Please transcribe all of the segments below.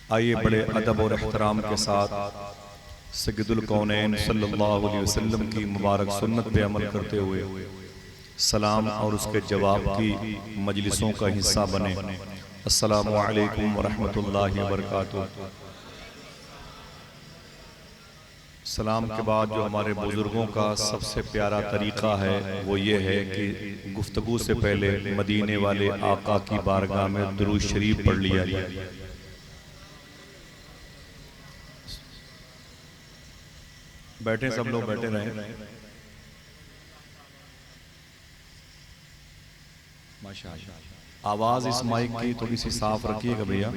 आइए बड़े अदब और एहतराम के साथ सय्यदुल कौनैन सल्लल्लाहु अलैहि वसल्लम की मुबारक सुन्नत पे अमल करते हुए सलाम और उसके जवाब की मजलिसों का हिस्सा बने। अस्सलामु अलैकुम वरहमतुल्लाहि वबरकातुहू। सलाम के बाद जो हमारे बुजुर्गों का सबसे प्यारा तरीक़ा है वो ये है कि गुफ्तगू से पहले मदीने वाले आका की बारगाह में दुरूद शरीफ पढ़ लिया जाए। बैठे सब लोग बैठे रहें। माशाअल्लाह। आवाज़ इस माइक की थोड़ी सी साफ रखिएगा भैया,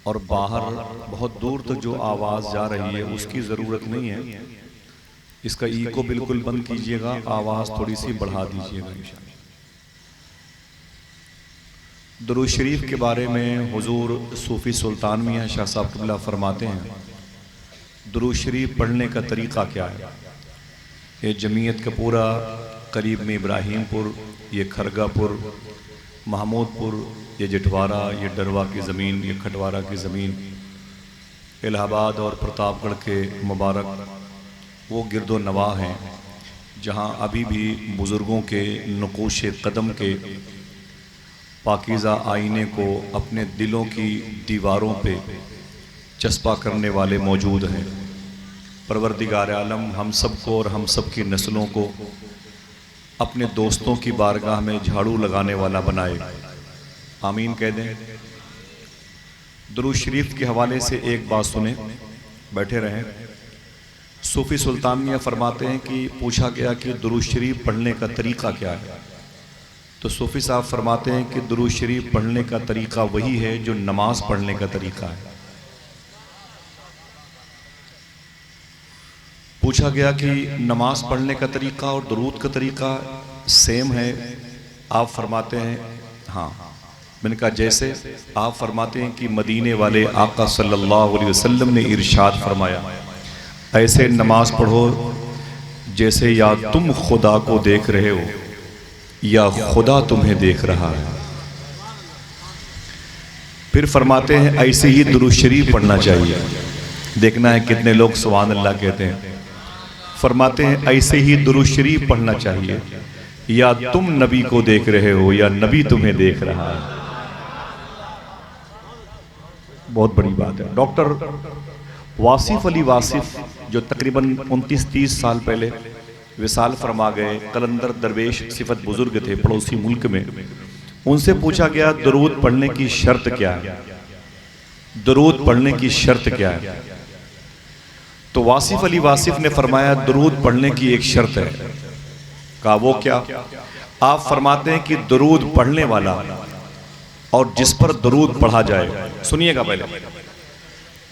और बाहर बहुत दूर तक जो आवाज़ जा रही है उसकी ज़रूरत नहीं है। इसका ईको बिल्कुल बंद कीजिएगा, आवाज़ थोड़ी सी बढ़ा दीजिएगा इंशाअल्लाह। दुरूद शरीफ के बारे में हुजूर सूफ़ी सुल्तान मियाँ शाह साहब क़िबला फरमाते हैं, दुरूद शरीफ पढ़ने का तरीक़ा क्या है। ये जमीयत का पूरा करीब में इब्राहिमपुर, ये खरगापुर, महमूदपुर, ये जटवारा, ये डरवा की ज़मीन, ये खटवारा की ज़मीन, इलाहाबाद और प्रतापगढ़ के मुबारक वो गिरदो नवाह हैं जहाँ अभी भी बुज़ुर्गों के नक़ूश कदम के पाकीज़ा आईने को अपने दिलों की दीवारों पे चस्पा करने वाले मौजूद हैं। परवरदिगार आलम हम सबको और हम सब की नस्लों को अपने दोस्तों की बारगाह में झाड़ू लगाने वाला बनाए, आमीन कह दें। दुरूद शरीफ के हवाले से एक बात सुने, बैठे रहें। सूफ़ी सुल्तान मियाँ फरमाते हैं कि पूछा गया कि दुरूद शरीफ पढ़ने का तरीक़ा क्या है, तो सूफ़ी साहब फरमाते हैं कि दुरूद शरीफ पढ़ने का तरीक़ा वही है जो नमाज पढ़ने का तरीक़ा है। पूछा गया कि नमाज पढ़ने का तरीक़ा और दुरूद का तरीक़ा सेम है। आप फरमाते हैं हाँ। मैंने कहा जैसे आप फरमाते हैं कि मदीने वाले आका सल्लल्लाहु अलैहि वसल्लम ने इरशाद फरमाया, ऐसे नमाज पढ़ो जैसे या तुम खुदा को देख रहे हो या खुदा तुम्हें देख रहा है। फिर फरमाते हैं ऐसे ही दुरूद शरीफ पढ़ना चाहिए। देखना है कितने लोग सुभान अल्लाह कहते हैं। फरमाते हैं ऐसे ही दुरूद शरीफ पढ़ना चाहिए या तुम नबी को देख रहे हो या नबी तुम्हें देख रहा है। बहुत बड़ी बात है। डॉक्टर वासिफ अली वासिफ जो तकरीबन 29-30 साल पहले विसाल फरमा गए, कलंदर दरवेश सिफत बुजुर्ग थे पड़ोसी मुल्क में, उनसे पूछा गया दुरूद पढ़ने की शर्त क्या है, दुरूद पढ़ने की शर्त क्या है। तो वासिफ अली वासिफ ने फरमाया दुरूद पढ़ने की एक शर्त है। कहा वो क्या। आप फरमाते हैं कि दुरूद पढ़ने वाला और जिस पर दुरूद पढ़ा जाए, सुनिएगा पहले,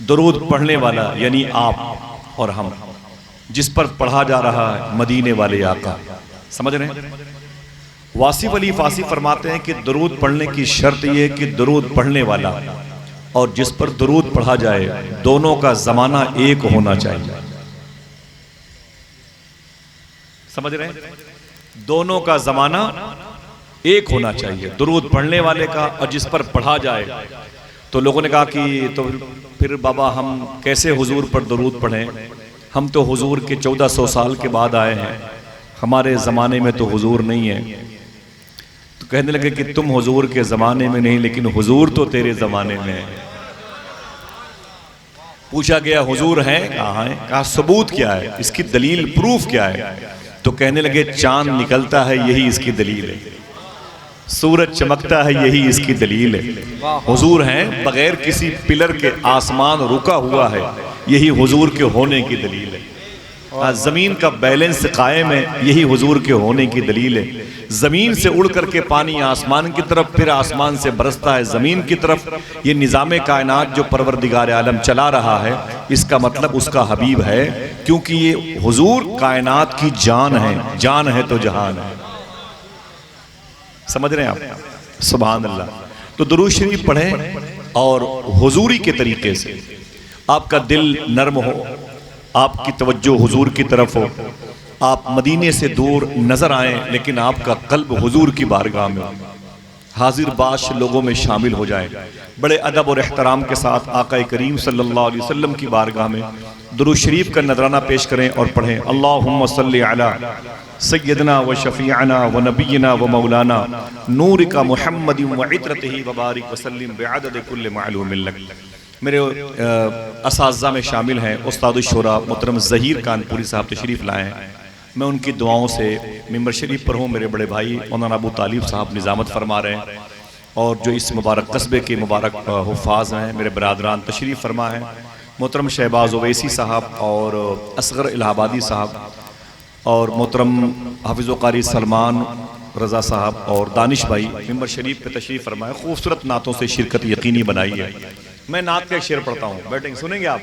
दुरूद पढ़ने वाला यानी आप और हम, जिस पर पढ़ा जा रहा है मदीने वाले आका, समझ रहे हैं। वासिफ अली वासिफ फरमाते हैं कि दुरूद पढ़ने की शर्त यह है कि दुरूद पढ़ने वाला और जिस पर दुरूद पढ़ा जाए दोनों का जमाना एक होना चाहिए। समझ रहे हैं, दोनों का जमाना एक होना चाहिए, दुरूद पढ़ने वाले का और जिस पर पढ़ा जाए। तो लोगों ने कहा कि तो फिर बाबा हम कैसे हुजूर पर दुरूद पढ़ें, हम तो हुजूर के 1400 साल के बाद आए हैं, हमारे ज़माने में तो हुजूर नहीं है। तो कहने लगे कि तुम हुजूर के ज़माने में नहीं लेकिन हुजूर तो तेरे ज़माने में है। पूछा गया हुजूर हैं कहाँ हैं, कहा सबूत क्या है, इसकी दलील प्रूफ क्या है। तो कहने लगे चांद निकलता है यही इसकी दलील है, सूरज चमकता है यही इसकी दलील है। हुजूर हैं बगैर किसी पिलर के आसमान रुका हुआ है, यही हुजूर के होने की दलील है। ज़मीन का बैलेंस कायम है, यही हुजूर के होने की दलील है। ज़मीन से उड़ करके पानी आसमान की तरफ, फिर आसमान से बरसता है ज़मीन की तरफ। ये निज़ाम कायनात जो परवरदिगार आलम चला रहा है, इसका मतलब उसका हबीब है, क्योंकि ये हुजूर कायनात की जान है, जान है तो जहान है। समझ रहे हैं आप, सुभान अल्लाह। तो दुरूद शरीफ पढ़ें और हुजूरी के तरीके से आपका दिल नर्म हो, आपकी तवज्जो हुजूर की तरफ हो, आप मदीने से दूर नजर आएं लेकिन आपका कल्ब हुजूर की बारगाह में हो। हाजिर बाश लोगों में शामिल हो जाए। बड़े अदब और एहतराम के साथ आका करीम सल्लल्लाहु अलैहि वसल्लम की बारगाह में दुरूद शरीफ का नजराना पेश करें और पढ़ें अल्लाहुम्मा सल्ली अला सय्यदना व शफीअना व नबीना व मौलाना नूरिका मुहम्मदिन व इत्रतिही व बारिक व सल्लिम बिअदद कुल्ल मालूमिन लक। मेरे असातिज़ा में शामिल हैं उस्ताद शुरा मोहतरम ज़हीर कानपुरी साहब तशरीफ़ लाए हैं। मैं उनकी दुआओं से मिंबर शरीफ पर हूँ। मेरे बड़े भाई मौलाना अबू तालिब साहब निज़ामत फरमा रहे हैं और जो इस मुबारक कस्बे के मुबारक हुफ़ाज़ हैं मेरे बरादरान तशरीफ़ फरमा हैं। मोहतरम शहबाज ओवैसी साहब और असगर इलाहाबादी साहब और मोहतरम हाफिज़ कारी सलमान रज़ा साहब और दानिश भाई मिंबर शरीफ पे तशरीफ़ फरमाए। खूबसूरत नातों से शिरकत यकीनी बनाई है। मैं नात का एक शेर पढ़ता हूँ, बैठेंगे सुनेंगे आप?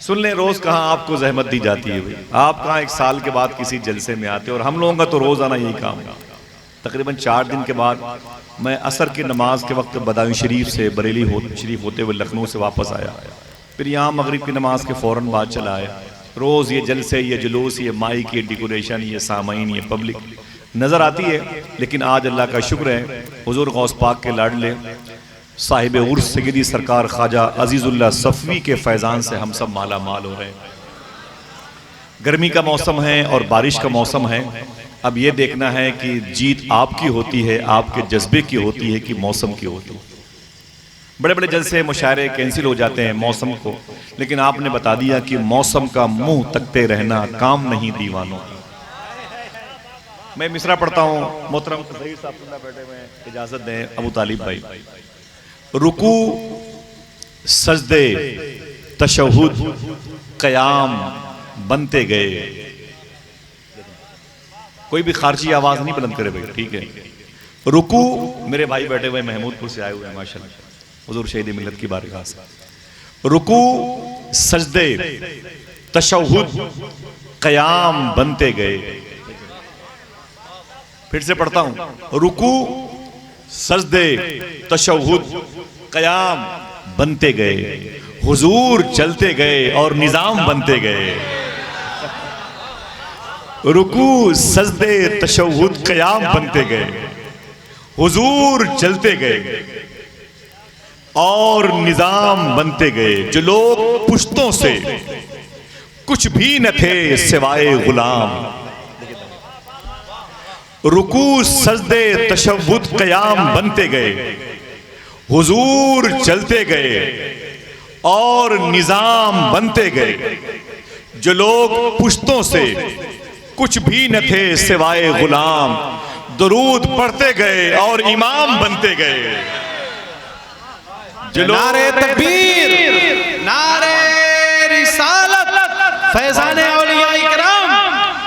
सुन लें। रोज़ कहाँ आपको जहमत दी जाती है भाई, आप कहाँ एक साल के बाद किसी जलसे में आते हो, और हम लोगों का तो रोज़ाना यही काम है। तकरीबन 4 दिन के बाद मैं असर की नमाज के वक्त बदायूं शरीफ से बरेली शरीफ होते हुए लखनऊ से वापस आया, फिर यहाँ मगरिब की नमाज के फ़ौरन बाद चला आया। रोज़ ये जलसे, ये जुलूस, ये माइक, ये डेकोरेशन, ये सामाइन, ये पब्लिक नज़र आती है। लेकिन आज अल्लाह का शुक्र है हुज़ूर गौस पाक के लाडले साहिब उर्स सय्यदी सरकार ख्वाजा अजीज़ुल्लाह सफ़वी के फैज़ान से हम सब माला माल हो रहे हैं। गर्मी का मौसम है और बारिश का मौसम है। अब ये देखना है कि जीत आपकी होती है, आपके जज्बे की होती है कि मौसम की होती है। बड़े बड़े जलसे मुशायरे कैंसिल हो जाते हैं मौसम को, लेकिन आपने बता दिया कि मौसम का मुंह तकते रहना काम नहीं दीवानों। मैं मिसरा पढ़ता हूँ, मोहतरम ज़हीर साहब बैठे हुए हैं, इजाजत दें अबू तालिब भाई। रुकू सजदे तशहुद क़याम बनते गए। कोई भी खारजी आवाज नहीं बुलंद करे भाई, ठीक है। रुकू, मेरे भाई बैठे हुए महमूदपुर से आए हुए हैं माशाल्लाह, हुजूर शहीद मिल्लत की बारगाह से। रुकू सजदे तशहुद क़याम बनते गए। फिर से पढ़ता हूं, रुकू सजदे तशहुद क़याम बनते गए, हुजूर चलते गए और निजाम बनते गए। रुकू सजदे तशहुद क़याम बनते गए, हुजूर चलते गए और निजाम बनते गए। जो लोग पुश्तों से कुछ भी न थे सिवाय गुलाम। रुकू सजदे तशहुद क़याम बनते गए, हुजूर चलते गए और निजाम बनते गए। जो लोग पुश्तों से कुछ भी न थे सिवाय गुलाम, दुरूद पढ़ते गए और इमाम बनते गए। जो नारे तकबीर, नारे रिसालत, फैज़ाने औलिया इकराम,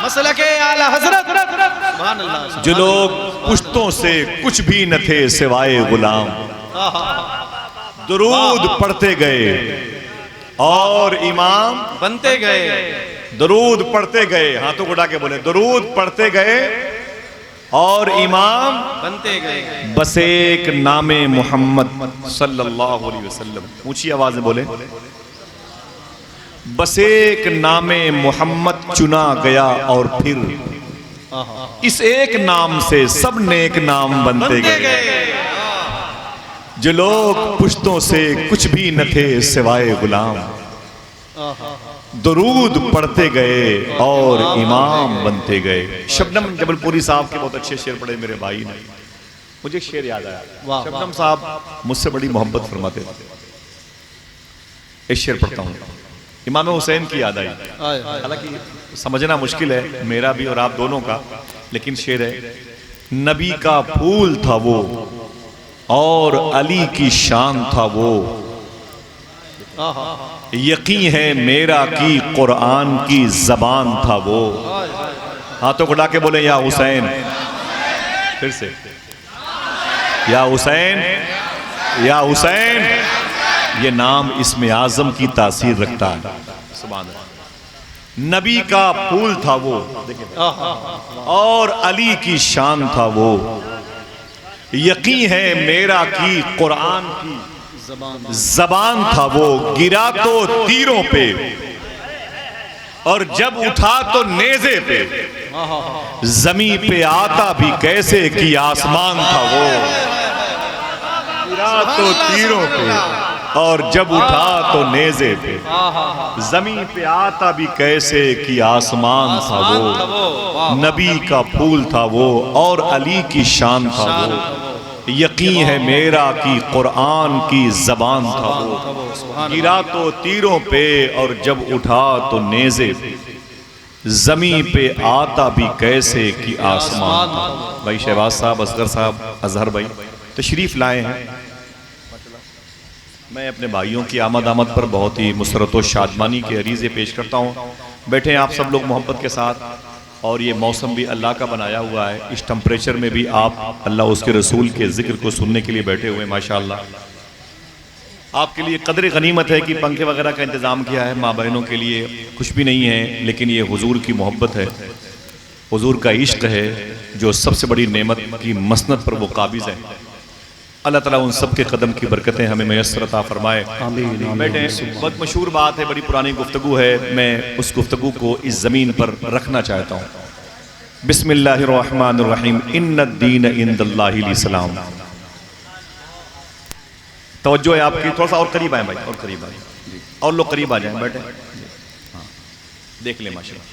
मसलके आला हज़रत, सुभान अल्लाह। जो लोग पुश्तों से कुछ भी न थे सिवाय गुलाम, दुरूद पढ़ते गए और इमाम बनते गए। दुरूद पढ़ते गए, हाथों को उठा के बोले, दुरूद पढ़ते गए और इमाम बनते गए। बस एक नामे मोहम्मद सल्लल्लाहु अलैहि वसल्लम, ऊंची आवाज में बोले, बस एक नामे मोहम्मद चुना गया और फिर इस एक नाम से सब नेक नाम बनते गए। जो लोग पुश्तों से कुछ भी न थे सिवाय गुलाम, दुरूद पढ़ते गए और इमाम बनते गए। शबनम जबलपुरी साहब के बहुत अच्छे शेर पढ़े मेरे भाई ने, मुझे शेर याद आया। शबनम साहब मुझसे बड़ी मोहब्बत फरमाते थे। एक शेर पढ़ता हूँ, इमाम हुसैन की याद आई। हालांकि समझना मुश्किल है मेरा भी और आप दोनों का, लेकिन शेर है, नबी का फूल था वो और अली की शान था वो, यकीन है मेरा कि कुरान की जबान था वो। हाथों को उठा के बोले या हुसैन, फिर से या हुसैन, या हुसैन। ये नाम इसमें आजम की तासीर रखता है। सुभान अल्लाह। नबी का फूल था वो और अली की शान था वो, यकीन है मेरा कि कुरान की जबान था वो। गिरा तो तीरों पे और जब उठा तो नेज़े पे, जमी पे आता भी कैसे कि आसमान था वो, गिरा तो तीरों पे और जब उठा तो नेज़े पे, जमी पे आता भी कैसे कि आसमान था वो, नबी का फूल था वो और अली की शान था वो, यकीन है मेरा कि कुरान की जबान था वो, गिरा तो तीरों पे और जब उठा तो नेज़े पे, जमी पे आता भी कैसे कि आसमान था। भाई शहबाज साहब, असगर साहब, अजहर भाई तशरीफ लाए हैं। मैं अपने भाइयों की आमद पर बहुत ही मुसरत व शादमानी के अरीज़े पेश करता हूँ। बैठे हैं आप सब लोग मोहब्बत के साथ, और ये मौसम भी अल्लाह का बनाया हुआ है। इस टेम्परेचर में भी आप अल्लाह उसके रसूल के ज़िक्र को सुनने के लिए बैठे हुए हैं। माशाअल्लाह, आपके लिए कदर गनीमत है कि पंखे वगैरह का इंतज़ाम किया है। माँ बहनों के लिए कुछ भी नहीं है, लेकिन ये हुजूर की मोहब्बत है, हुजूर का इश्क है, जो सबसे बड़ी नेमत की मसनद पर वो काबिज़ है। अल्लाह ताला उन सब के कदम की बरकतें हमें मैसर अता फरमाए। बैठे, बहुत मशहूर बात है, बड़ी पुरानी गुफ्तगू है, मैं उस गुफ्तगू को इस ज़मीन पर रखना चाहता हूँ। बिस्मिल्लाहिर्रहमानिर्रहीम, इन्नद्दीन इंदल्लाहिल इस्लाम। तवज्जो है आपकी, थोड़ा सा और करीब आए भाई, और करीब आए, और लोग करीब आ जाएं। बैठे, हाँ, देख लें माशाल्लाह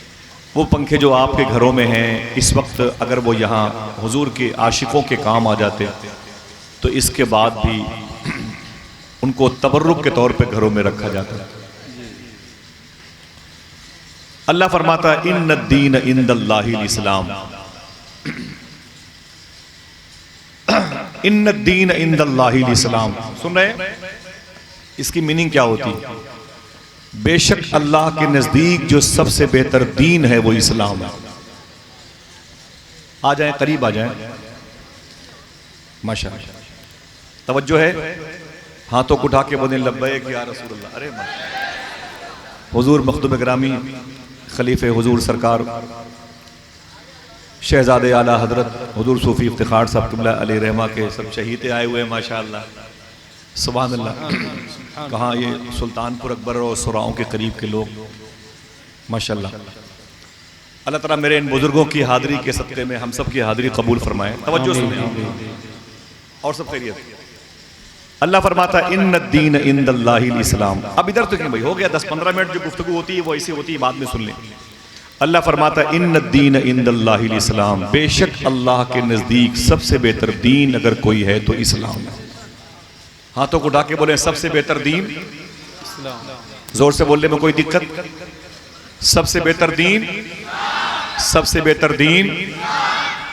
वो पंखे जो आपके घरों में हैं इस वक्त, अगर वो यहाँ हुजूर के आशिकों के काम आ जाते तो इसके बाद भी उनको तबर्रुक के तौर पे घरों में रखा जाता है। अल्लाह फरमाता है इन्नद्दीन इंदल्लाहिल इस्लाम, इन्नद्दीन इंदल्लाहिल इस्लाम। सुन रहे? इसकी मीनिंग क्या होती? बेशक अल्लाह के नजदीक जो सबसे बेहतर दीन है वो इस्लाम है। आ जाएं, करीब आ जाएं। माशाअल्लाह, तवज्जो है, हाथों को उठा के बोले लब्बैक या रसूलल्लाह। अरे हुजूर मखदूम ग्रामी खलीफे हुजूर सरकार शहजादे आला हजरत हुजूर सूफी इफ्तिखार साहब क़िबला अलैहि रहमा के सब शहीद आए हुए हैं। माशाअल्लाह, सुभान अल्लाह। कहाँ ये सुल्तानपुर अकबर और सुराओं के करीब के लोग, माशाअल्लाह। अल्लाह ताला मेरे इन बुजुर्गों की हाज़िरी के सदक़े में हम सब की हाज़िरी कबूल फरमाए। तवज्जो सुनिए, और सब खैरियत। अल्लाह फरमाता इन्नद्दीन इंदल्लाहिल इस्लाम। अब इधर तो क्यों भाई, हो गया 10-15 मिनट जो गुफ्तगू होती है वो ऐसी होती है, बाद में सुन लें। अल्लाह फरमाता इन्नद्दीन इंदल्लाहिल इस्लाम, बेशक अल्लाह के नज़दीक सबसे बेहतर दीन अगर कोई है तो इस्लाम है। हाथों को उठा के बोले सबसे बेहतर दीन, जोर से बोलने में कोई दिक्कत? सबसे बेहतर दीन, सबसे बेहतर दीन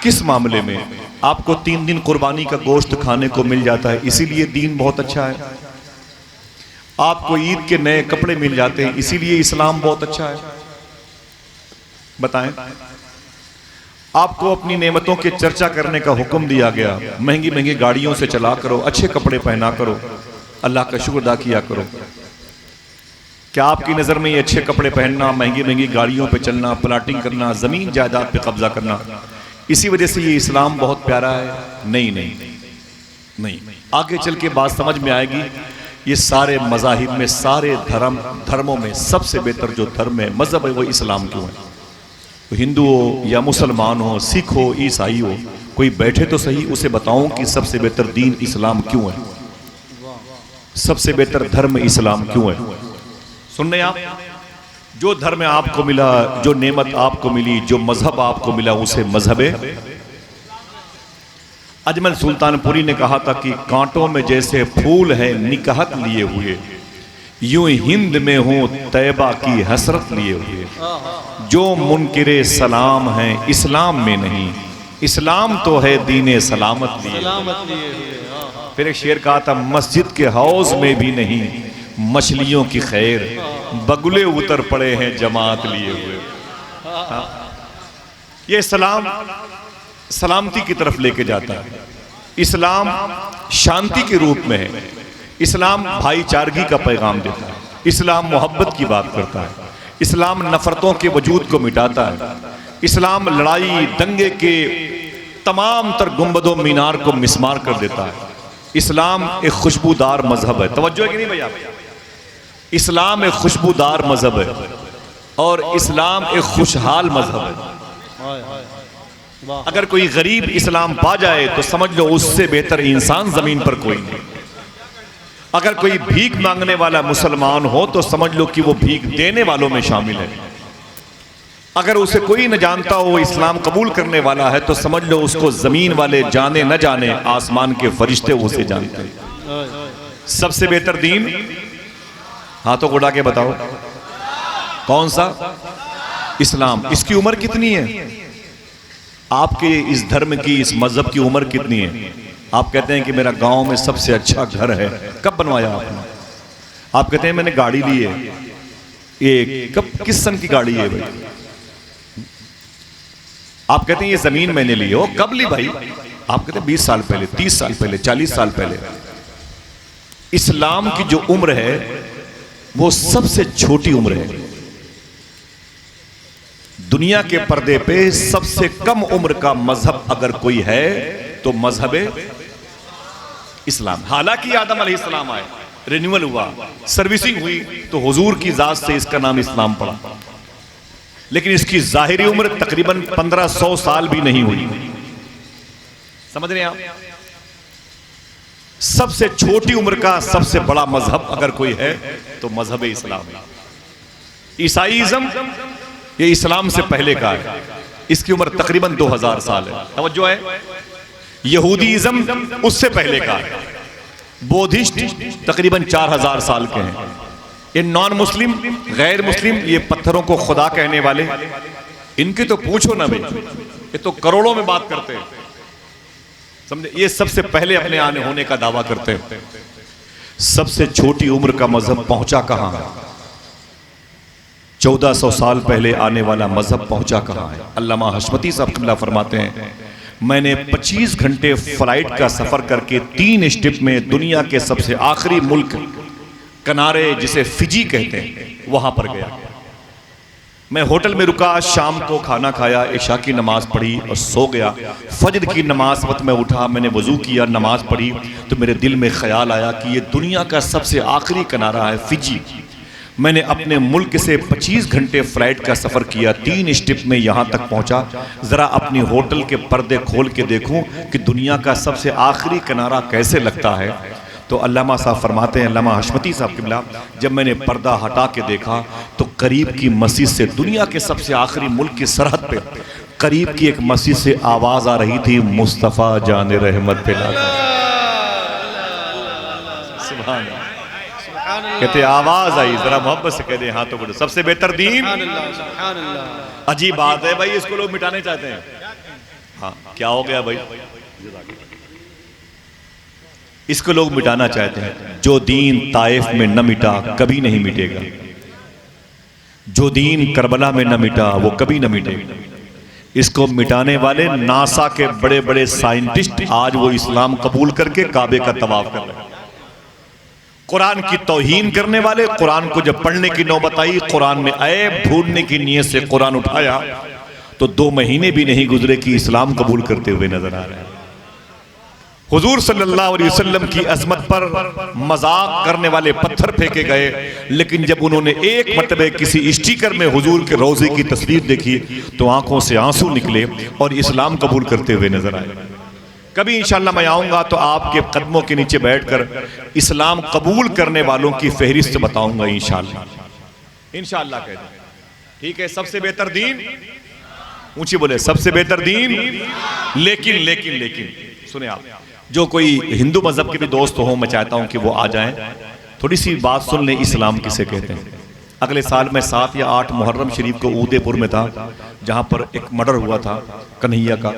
किस मामले में? आपको 3 दिन कुर्बानी का गोश्त खाने को मिल जाता है, इसीलिए दीन बहुत अच्छा है। आपको ईद के नए कपड़े मिल जाते हैं, इसीलिए इस्लाम बहुत अच्छा है। बताएं, आपको अपनी नेमतों के चर्चा करने का हुक्म दिया गया, महंगी महंगी गाड़ियों से चला करो, अच्छे कपड़े पहना करो, अल्लाह का शुक्र अदा किया करो। क्या आपकी नज़र में ये अच्छे कपड़े पहनना, महंगी महंगी गाड़ियों पे चलना, प्लाटिंग करना, ज़मीन जायदाद पे कब्जा करना, इसी वजह से ये इस्लाम बहुत प्यारा है? नहीं नहीं नहीं, आगे चल के बात समझ में आएगी। ये सारे मज़ाहिब में, सारे धर्मों में सबसे बेहतर जो धर्म है, मज़हब है, वो इस्लाम क्यों है? तो हिंदू हो या मुसलमान हो, सिख हो, ईसाई हो, कोई बैठे तो सही, उसे बताऊं कि सबसे बेहतर दीन इस्लाम क्यों है, सबसे बेहतर धर्म इस्लाम क्यों है। सुन रहे आप? जो धर्म आपको मिला, जो नेमत आपको मिली, जो मजहब आपको मिला, उसे मजहब है। अजमल सुल्तानपुरी ने कहा था कि कांटों में जैसे फूल है निकाहत लिए हुए, यूं हिंद में हूं तैबा की हसरत लिए हुए। जो मुनकिरे सलाम हैं इस्लाम में नहीं, इस्लाम तो है दीने सलामत लिए। फिर एक शेर कहा था, मस्जिद के हौज में भी नहीं मछलियों की खैर, बगुले उतर पड़े हैं जमात लिए हुए। ये सलाम सलामती की तरफ लेके जाता है। इस्लाम शांति के रूप में है। इस्लाम भाईचारगी का पैगाम देता है। इस्लाम मोहब्बत की बात करता है। इस्लाम नफरतों के वजूद को मिटाता है। इस्लाम लड़ाई दंगे के तमाम तर गुंबदों मीनार को मिसमार कर देता है। इस्लाम एक खुशबूदार मजहब है। तवज्जो है कि नहीं भैया? इस्लाम एक खुशबूदार मजहब है। और इस्लाम एक खुशहाल मजहब है। हाय हाय वाह अगर कोई गरीब इस्लाम पा जाए तो समझ लो उससे बेहतर इंसान जमीन पर कोई नहीं। अगर कोई भीख मांगने वाला मुसलमान हो तो समझ लो कि वो भीख देने वालों में शामिल है। अगर उसे कोई न जानता हो इस्लाम कबूल करने वाला है तो समझ लो उसको जमीन वाले जाने न जाने आसमान के फरिश्ते उसे जानते हैं। सबसे बेहतर दीन हाथों को उड़ा के बताओ कौन सा? इस्लाम। इसकी उम्र कितनी है? आपके इस धर्म की, इस मजहब की उम्र कितनी है? आप कहते हैं कि मेरा गांव में सबसे अच्छा घर है। कब बनवाया आपने? आप कहते हैं मैंने गाड़ी ली है। ये कब, किस सन की गाड़ी है भाई? आप कहते हैं ये जमीन मैंने ली हो। कब ली भाई? आप कहते हैं 20 साल पहले, 30 साल पहले, 40 साल पहले। इस्लाम की जो उम्र है वो सबसे छोटी उम्र है। दुनिया के पर्दे पे सबसे कम उम्र का मजहब अगर कोई है तो मजहब इस्लाम। हालांकि आदम अलैहिस्सलाम आए, रिन्यूअल हुआ, सर्विसिंग हुई तो हुजूर की जात से इसका नाम इस्लाम पड़ा, लेकिन इसकी जाहिरी उम्र तकरीबन 1500 साल भी नहीं हुई। समझ रहे हैं आप? सबसे छोटी उम्र का सबसे बड़ा मजहब अगर कोई है तो मजहब इस्लाम है। ईसाईज़म ये इस्लाम से पहले का है, इसकी उम्र तकरीबन 2000 साल है। तवज्जो है। यहूदीज़म उससे पहले का है। बौद्धिस्ट तकरीबन 4000 साल के हैं। ये नॉन मुस्लिम, गैर मुस्लिम, ये पत्थरों को खुदा कहने वाले, इनकी तो पूछो ना भाई, ये तो करोड़ों में बात करते हैं। समझे? ये सबसे पहले अपने आने होने का दावा करते हैं। सबसे छोटी उम्र का मजहब पहुंचा कहां है? 1400 साल पहले आने वाला मजहब पहुंचा कहां है? अल्लामा हशमती साहब क़िबला फरमाते हैं मैंने 25 घंटे फ्लाइट का सफर करके 3 स्टेप में दुनिया के सबसे आखिरी मुल्क किनारे जिसे फिजी कहते हैं वहां पर गया। मैं होटल में रुका, शाम को खाना खाया, इशा की नमाज पढ़ी और सो गया। फजर की नमाज वक्त में उठा, मैंने वजू किया, नमाज पढ़ी तो मेरे दिल में ख्याल आया कि ये दुनिया का सबसे आखिरी किनारा है फिजी। मैंने अपने मुल्क से 25 घंटे फ्लाइट का सफ़र किया, 3 स्टेप में यहाँ तक पहुँचा। ज़रा अपनी होटल के पर्दे खोल के देखूँ कि दुनिया का सबसे आखिरी किनारा कैसे लगता है। तो अल्लामा साहब फरमाते हैं, अल्लामा हशमती साहब क़िबला, जब मैंने पर्दा हटा के देखा तो करीब की मस्जिद से, दुनिया के सबसे आखिरी मुल्क की सरहद पे करीब की एक मस्जिद से आवाज़ आ रही थी, मुस्तफ़ा जान रहमत पे लागा। सुभान अल्लाह। कहते आवाज आई, जरा मोहब्बत से कह दे हाँ तो बोलो सबसे बेहतर दीन। अजीब बात है भाई, इसको लोग मिटाने चाहते हैं। हाँ क्या हो गया भाई? इसको लोग मिटाना चाहते हैं। जो दीन ताइफ में न मिटा कभी नहीं मिटेगा, जो दीन करबला में न मिटा वो कभी न मिटेगा। इसको मिटाने वाले नासा के बड़े बड़े साइंटिस्ट आज वो इस्लाम कबूल करके काबे का तवाफ कर रहे हैं। कुरान की तौहीन करने वाले, कुरान को जब पढ़ने की नौबत आई, कुरान में ऐब ढूंढने की नीयत से कुरान उठाया तो 2 महीने भी नहीं गुजरे कि इस्लाम कबूल करते हुए नजर आ रहे हैं। हुजूर सल्लल्लाहु अलैहि वसल्लम की अजमत पर मजाक करने वाले पत्थर फेंके गए, लेकिन जब उन्होंने एक मरतबे किसी स्टिकर में हुजूर के रोजे की तस्वीर देखी तो आंखों से आंसू निकले और इस्लाम कबूल करते हुए नजर आए। कभी इंशाअल्लाह मैं आऊंगा तो आपके कदमों के नीचे बैठकर इस्लाम कबूल करने वालों की फहरिस्त बताऊंगा इंशाअल्लाह। इंशाअल्लाह कहते हैं ठीक है। सबसे बेहतर दीन, ऊंची बोले सबसे बेहतर दीन। लेकिन लेकिन लेकिन सुने आप, जो कोई हिंदू मजहब के भी दोस्त हो, मैं चाहता हूं कि वो आ जाएं, थोड़ी सी बात सुन लें इस्लाम किसे कहते हैं। अगले साल मैं 7 या 8 मुहर्रम शरीफ को उदयपुर में था, जहां पर एक मर्डर हुआ था कन्हैया का,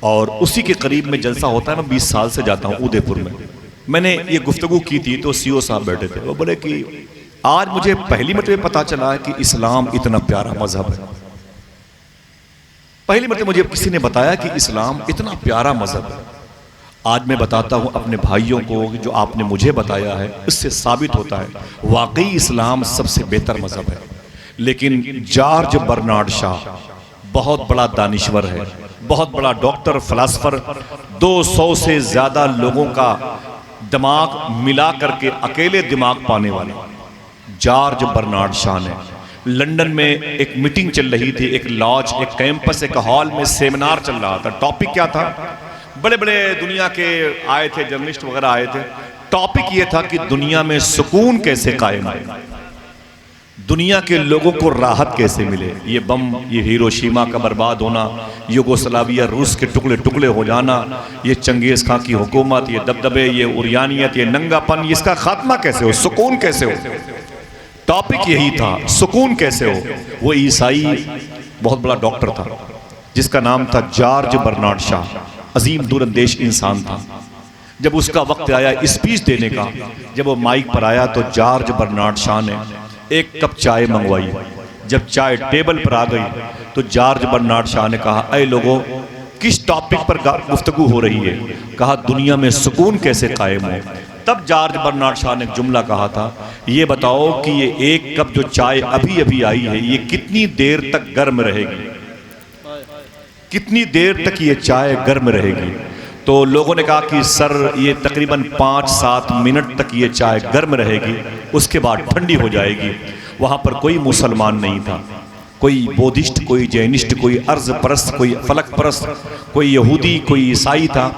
और उसी के करीब में जलसा होता है। मैं 20 साल से जाता हूँ उदयपुर में। मैंने ये गुफ्तगू की थी तो सीओ साहब बैठे थे, वो बोले कि आज मुझे पहली मरतबा पता चला है कि इस्लाम इतना प्यारा मजहब है। पहली मरतबा मुझे किसी ने बताया कि इस्लाम इतना प्यारा मजहब है। आज मैं बताता हूँ अपने भाइयों को, जो आपने मुझे बताया है इससे साबित होता है वाकई इस्लाम सबसे बेहतर मजहब है। लेकिन जॉर्ज बर्नार्ड शॉ बहुत बड़ा दानिश्वर है, बहुत बड़ा डॉक्टर, फिलासफर, 200 से ज्यादा लोगों का दिमाग मिला करके अकेले दिमाग पाने वाले जॉर्ज बर्नार्ड शॉ ने लंदन में एक मीटिंग चल रही थी, एक लॉज, एक कैंपस, एक हॉल में सेमिनार चल रहा था। टॉपिक क्या था? बड़े बड़े दुनिया के आए थे, जर्नलिस्ट वगैरह आए थे। टॉपिक ये था कि दुनिया में सुकून कैसे कायम आए, दुनिया के लोगों को राहत कैसे मिले। ये बम, ये हिरोशिमा का बर्बाद होना, युगोस्लाविया रूस के टुकड़े टुकड़े हो जाना, ये चंगेज खां की हुकूमत, ये दबदबे, ये उरियानियत, ये नंगापन, इसका खात्मा कैसे हो, सुकून कैसे हो। टॉपिक यही था, सुकून कैसे हो। वो ईसाई बहुत बड़ा डॉक्टर था जिसका नाम था जॉर्ज बर्नार्ड शॉ, अजीम दूरंदेश इंसान था। जब उसका वक्त आया स्पीच देने का, जब वो माइक पर आया तो जॉर्ज बर्नार्ड शॉ ने एक कप चाय मंगवाई। जब चाय टेबल पर आ गई तो जॉर्ज बर्नार्ड शॉ ने कहा, ऐ लोगों, किस टॉपिक पर गुफ्तगू हो रही है? कहा, दुनिया में सुकून कैसे कायम हो। तब जॉर्ज बर्नार्ड शॉ ने एक जुमला कहा था, ये बताओ कि ये एक कप जो चाय अभी अभी आई है, ये कितनी देर तक गर्म रहेगी, कितनी देर तक ये चाय गर्म रहेगी। तो लोगों ने कहा कि सर, ये तकरीबन 5-7 मिनट तक ये चाय गर्म रहेगी, उसके बाद ठंडी हो जाएगी। वहाँ पर कोई मुसलमान नहीं था, कोई बौद्धिस्ट, कोई जैनिस्ट, कोई अर्ज परस्त, कोई फलक परस्त, कोई यहूदी, कोई ईसाई था,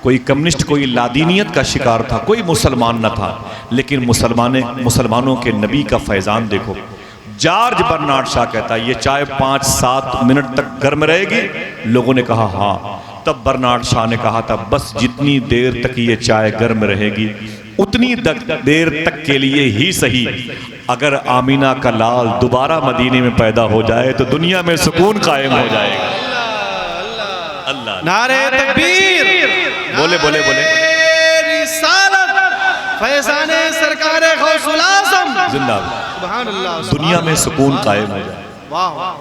कोई कम्युनिस्ट, कोई लादीनियत का शिकार था, कोई मुसलमान न था। लेकिन मुसलमानों के नबी का फैज़ान देखो। जॉर्ज बर्नार्ड शॉ कहता है ये चाय 5-7 मिनट तक गर्म रहेगी। लोगों ने कहा हाँ। तब बर्नार्ड शॉ ने कहा था, बस जितनी देर तक ये चाय गर्म रहेगी उतनी देर तक के लिए ही सही, अगर आमीना का लाल दोबारा मदीने में पैदा हो जाए तो दुनिया में सुकून कायम हो जाएगा। अल्लाह, नारे तकबीर, बोले बोले बोले, रिसालत, फैज़ाने सरकारे गौसुल आज़म जिंदाबाद। सुभान अल्लाह, दुनिया में सुकून कायम हो जाए। वाह वाह,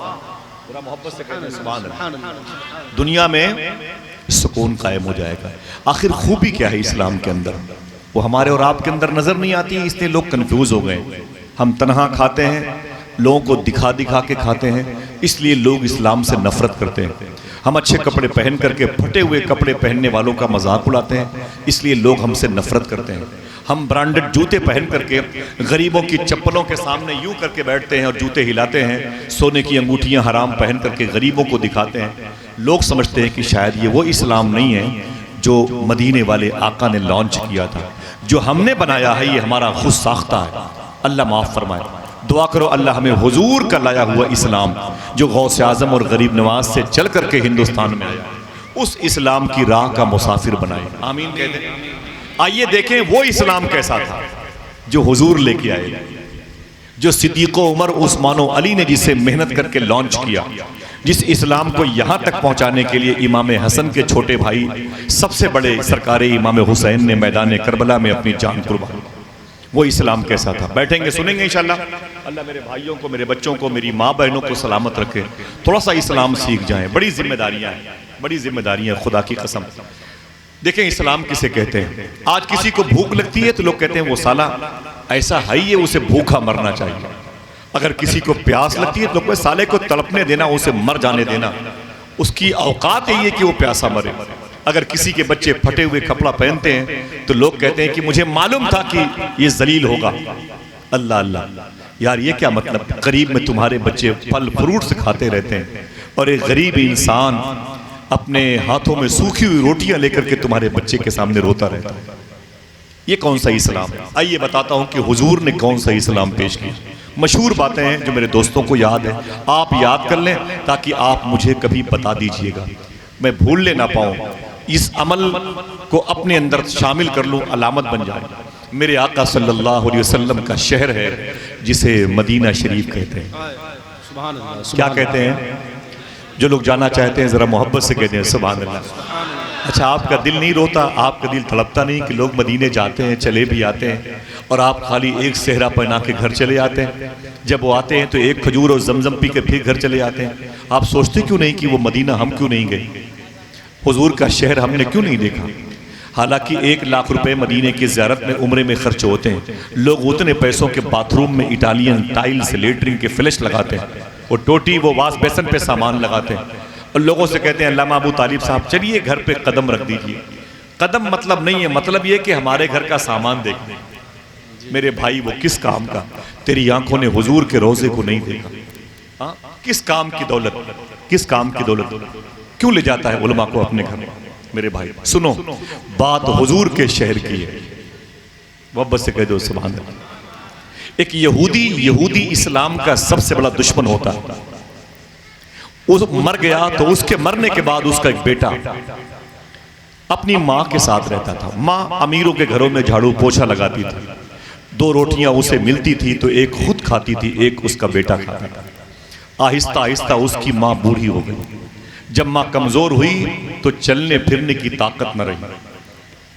पूरा मोहब्बत से कहते हैं सुभान अल्लाह। दुनिया में सुकून कायम हो जाएगा। आखिर खूबी क्या है इस्लाम के अंदर, वो हमारे और आपके अंदर नजर नहीं आती, इसलिए लोग कंफ्यूज हो गए। हम तन्हा खाते हैं, लोगों को दिखा दिखा के खाते हैं, इसलिए लोग इस्लाम से नफरत करते हैं। हम अच्छे कपड़े पहन करके फटे हुए कपड़े पहनने वालों का मजाक उड़ाते हैं, इसलिए लोग हमसे नफरत करते हैं। हम ब्रांडेड जूते पहन करके गरीबों की चप्पलों के सामने यूं करके बैठते हैं और जूते हिलाते हैं, सोने की अंगूठियां हराम पहन करके गरीबों को दिखाते हैं। लोग समझते हैं कि शायद ये वो इस्लाम नहीं है जो मदीने वाले आका ने लॉन्च किया था, जो हमने बनाया है, ये हमारा खुद साख्ता है। अल्लाह माफ़ फरमाए। दुआ करो अल्लाह हमें हुजूर का लाया हुआ इस्लाम, जो गौसे आज़म और गरीब नवाज से चल करके हिंदुस्तान में आया, उस इस्लाम की राह का मुसाफिर बनाए। आमीन कह दें। आइए देखें वो इस्लाम कैसा था जो हुजूर लेके आए, जो सिद्दीक़ो उमर, उस्मानो अली ने जिसे मेहनत करके लॉन्च किया, जिस इस्लाम को यहाँ तक पहुँचाने के लिए इमाम हसन के छोटे भाई, सबसे बड़े सरकार इमाम हुसैन ने मैदान करबला में अपनी जान कुर्बान। वो इस्लाम कैसा था, बैठेंगे सुनेंगे इंशाल्लाह। अल्लाह मेरे भाइयों को, मेरे बच्चों को, मेरी माँ बहनों को सलामत रखे। थोड़ा सा इस्लाम सीख जाएं, बड़ी जिम्मेदारियाँ हैं, बड़ी जिम्मेदारियाँ, खुदा की कसम। देखें इस्लाम किसे कहते हैं। आज किसी को भूख लगती है तो लोग कहते हैं वो साला ऐसा है ही है, उसे भूखा मरना चाहिए। अगर किसी को प्यास लगती है तो लोग साले को तड़पने देना, उसे मर जाने देना, उसकी औकात यही है कि वो प्यासा मरे। अगर किसी के बच्चे फटे हुए कपड़ा पहनते हैं तो लोग कहते हैं कि मुझे मालूम था कि ये जलील होगा। अल्लाह अल्लाह, यार ये क्या मतलब। करीब में तुम्हारे बच्चे फल फ्रूट्स खाते रहते हैं और एक गरीब इंसान अपने हाथों में सूखी हुई रोटियां लेकर के तुम्हारे बच्चे के सामने रोता रहता है। ये कौन सा इस्लाम है? आइए बताता हूं कि हुजूर ने कौन सा इस्लाम पेश किया। मशहूर बातें हैं जो मेरे दोस्तों को याद है, आप याद कर लें ताकि आप मुझे कभी बता दीजिएगा, मैं भूलने ना पाऊं, इस अमल को अपने अंदर शामिल कर लूं, अलामत बन जाए। मेरे आका सल्लल्लाहु अलैहि वसल्लम का शहर है जिसे मदीना शरीफ कहते हैं। सुभान अल्लाह, क्या कहते हैं? जो लोग जाना चाहते हैं जरा मोहब्बत से कहते हैं सुभान अल्लाह। अच्छा, आपका दिल नहीं रोता, आपका दिल तड़पता नहीं कि लोग मदीने जाते हैं, चले भी आते हैं और आप खाली एक सेहरा पहना के घर चले आते हैं? जब वो आते हैं तो एक खजूर और जमजम पी के फिर घर चले आते हैं। आप सोचते क्यों नहीं कि वो मदीना हम क्यों नहीं गए, हुजूर का शहर हमने क्यों नहीं देखा? हालांकि 1 लाख रुपए मदीने की ज़ियारत में उम्रे में खर्च होते हैं, लोग उतने पैसों के बाथरूम में इटालियन टाइल्स, लेटरिन के फ्लैश लगाते हैं, वो टोटी, वो वाश बेसन पे सामान लगाते हैं और लोगों से कहते हैं अल्लामा अबू तालिब साहब चलिए घर पे कदम रख दीजिए। कदम मतलब नहीं है, मतलब ये कि हमारे घर का सामान देखने। मेरे भाई वो किस काम का? तेरी आंखों ने हुजूर के रोजे को नहीं देखा। हाँ, किस काम की दौलत, किस काम की दौलत क्यों ले जाता है उलमा को अपने घर में? मेरे भाई सुनो, बात हुजूर के शहर की है, मोहब्बत से कह दो सुभान अल्लाह। एक यहूदी इस्लाम का सबसे बड़ा दुश्मन होता है। उस मर गया तो उसके मरने के बाद उसका एक बेटा अपनी माँ के साथ रहता था। माँ अमीरों के घरों में झाड़ू पोछा लगाती थी, 2 रोटियां उसे मिलती थी तो एक खुद खाती थी, एक उसका बेटा खाता था। आहिस्ता आहिस्ता उसकी माँ बूढ़ी हो गई। जब माँ कमजोर हुई तो चलने फिरने की ताकत न रही।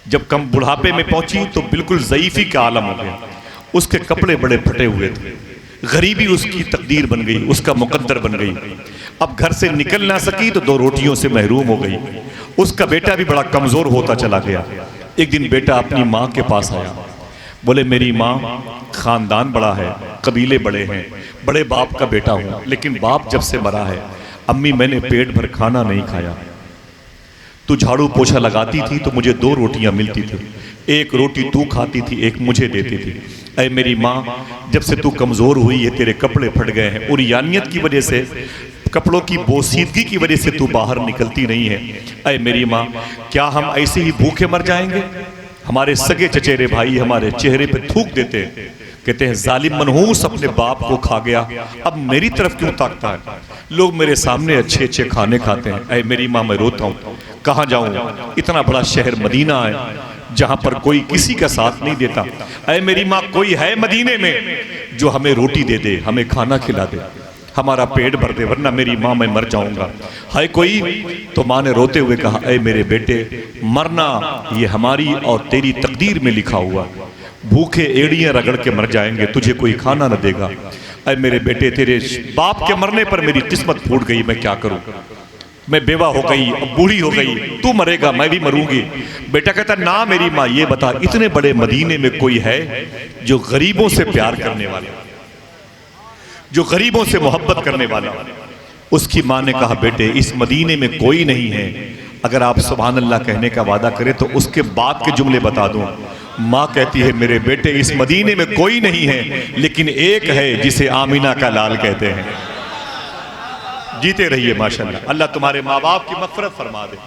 जब कम बुढ़ापे में पहुंची तो बिल्कुल ज़ईफी का आलम हो गया। उसके कपड़े बड़े फटे हुए थे, गरीबी उसकी तकदीर बन गई, उसका मुकद्दर बन गई। अब घर से निकल ना सकी तो 2 रोटियों से महरूम हो गई। उसका बेटा भी बड़ा कमजोर होता चला गया। एक दिन बेटा अपनी माँ के पास आया, बोले मेरी माँ, खानदान बड़ा है, कबीले बड़े हैं, बड़े बाप का बेटा हूँ, लेकिन बाप जब से मरा है अम्मी मैंने पेट भर खाना नहीं खाया। तू झाड़ू पोछा लगाती थी तो मुझे 2 रोटियां मिलती थी, एक रोटी तू खाती थी, एक मुझे देती थी। ऐ मेरी माँ, जब से तू कमजोर हुई है तेरे कपड़े फट गए हैं, और यानियत की वजह से, कपड़ों की बोसीदगी की वजह से तू बाहर निकलती नहीं है। ऐ मेरी माँ, क्या हम ऐसे ही भूखे मर जाएंगे? हमारे सगे चचेरे भाई हमारे चेहरे पे थूक देते हैं, कहते हैं जालिम मनहूस अपने बाप को खा गया, अब मेरी तरफ क्यों ताकता है? लोग मेरे सामने अच्छे अच्छे खाने खाते हैं। ऐ मेरी माँ, मैं रोता हूँ, कहाँ जाऊँ? इतना बड़ा शहर मदीना है जहाँ पर कोई किसी का साथ नहीं देता। ऐ मेरी माँ, कोई है मदीने में जो हमें रोटी दे दे, हमें खाना खिला दे, हमारा पेट भर दे, वरना मेरी माँ मैं मर जाऊंगा। है कोई? तो माँ ने रोते हुए कहा, ऐ मेरे बेटे, मरना ये हमारी और तेरी तकदीर में लिखा हुआ, भूखे एड़ियां रगड़ के मर जाएंगे, तुझे कोई खाना न देगा। ऐ मेरे बेटे, तेरे बाप के मरने पर मेरी किस्मत फूट गई, मैं क्या करूं? मैं बेवा हो गई, अब बूढ़ी हो गई, तू मरेगा मैं भी मरूंगी। बेटा कहता, ना मेरी माँ, ये बता, इतने बड़े मदीने में कोई है जो गरीबों से प्यार करने वाला, जो गरीबों से मोहब्बत करने वाला? उसकी माँ ने कहा, बेटे इस मदीने में कोई नहीं है। अगर आप सुभान अल्लाह कहने का वादा करें तो उसके बाद के जुमले बता दूं। माँ कहती है, मेरे बेटे इस मदीने में कोई नहीं है, लेकिन एक है जिसे आमीना का लाल कहते हैं। जीते रहिए माशाल्लाह। अल्लाह तुम्हारे माँ बाप की मग़फ़िरत फरमा दे,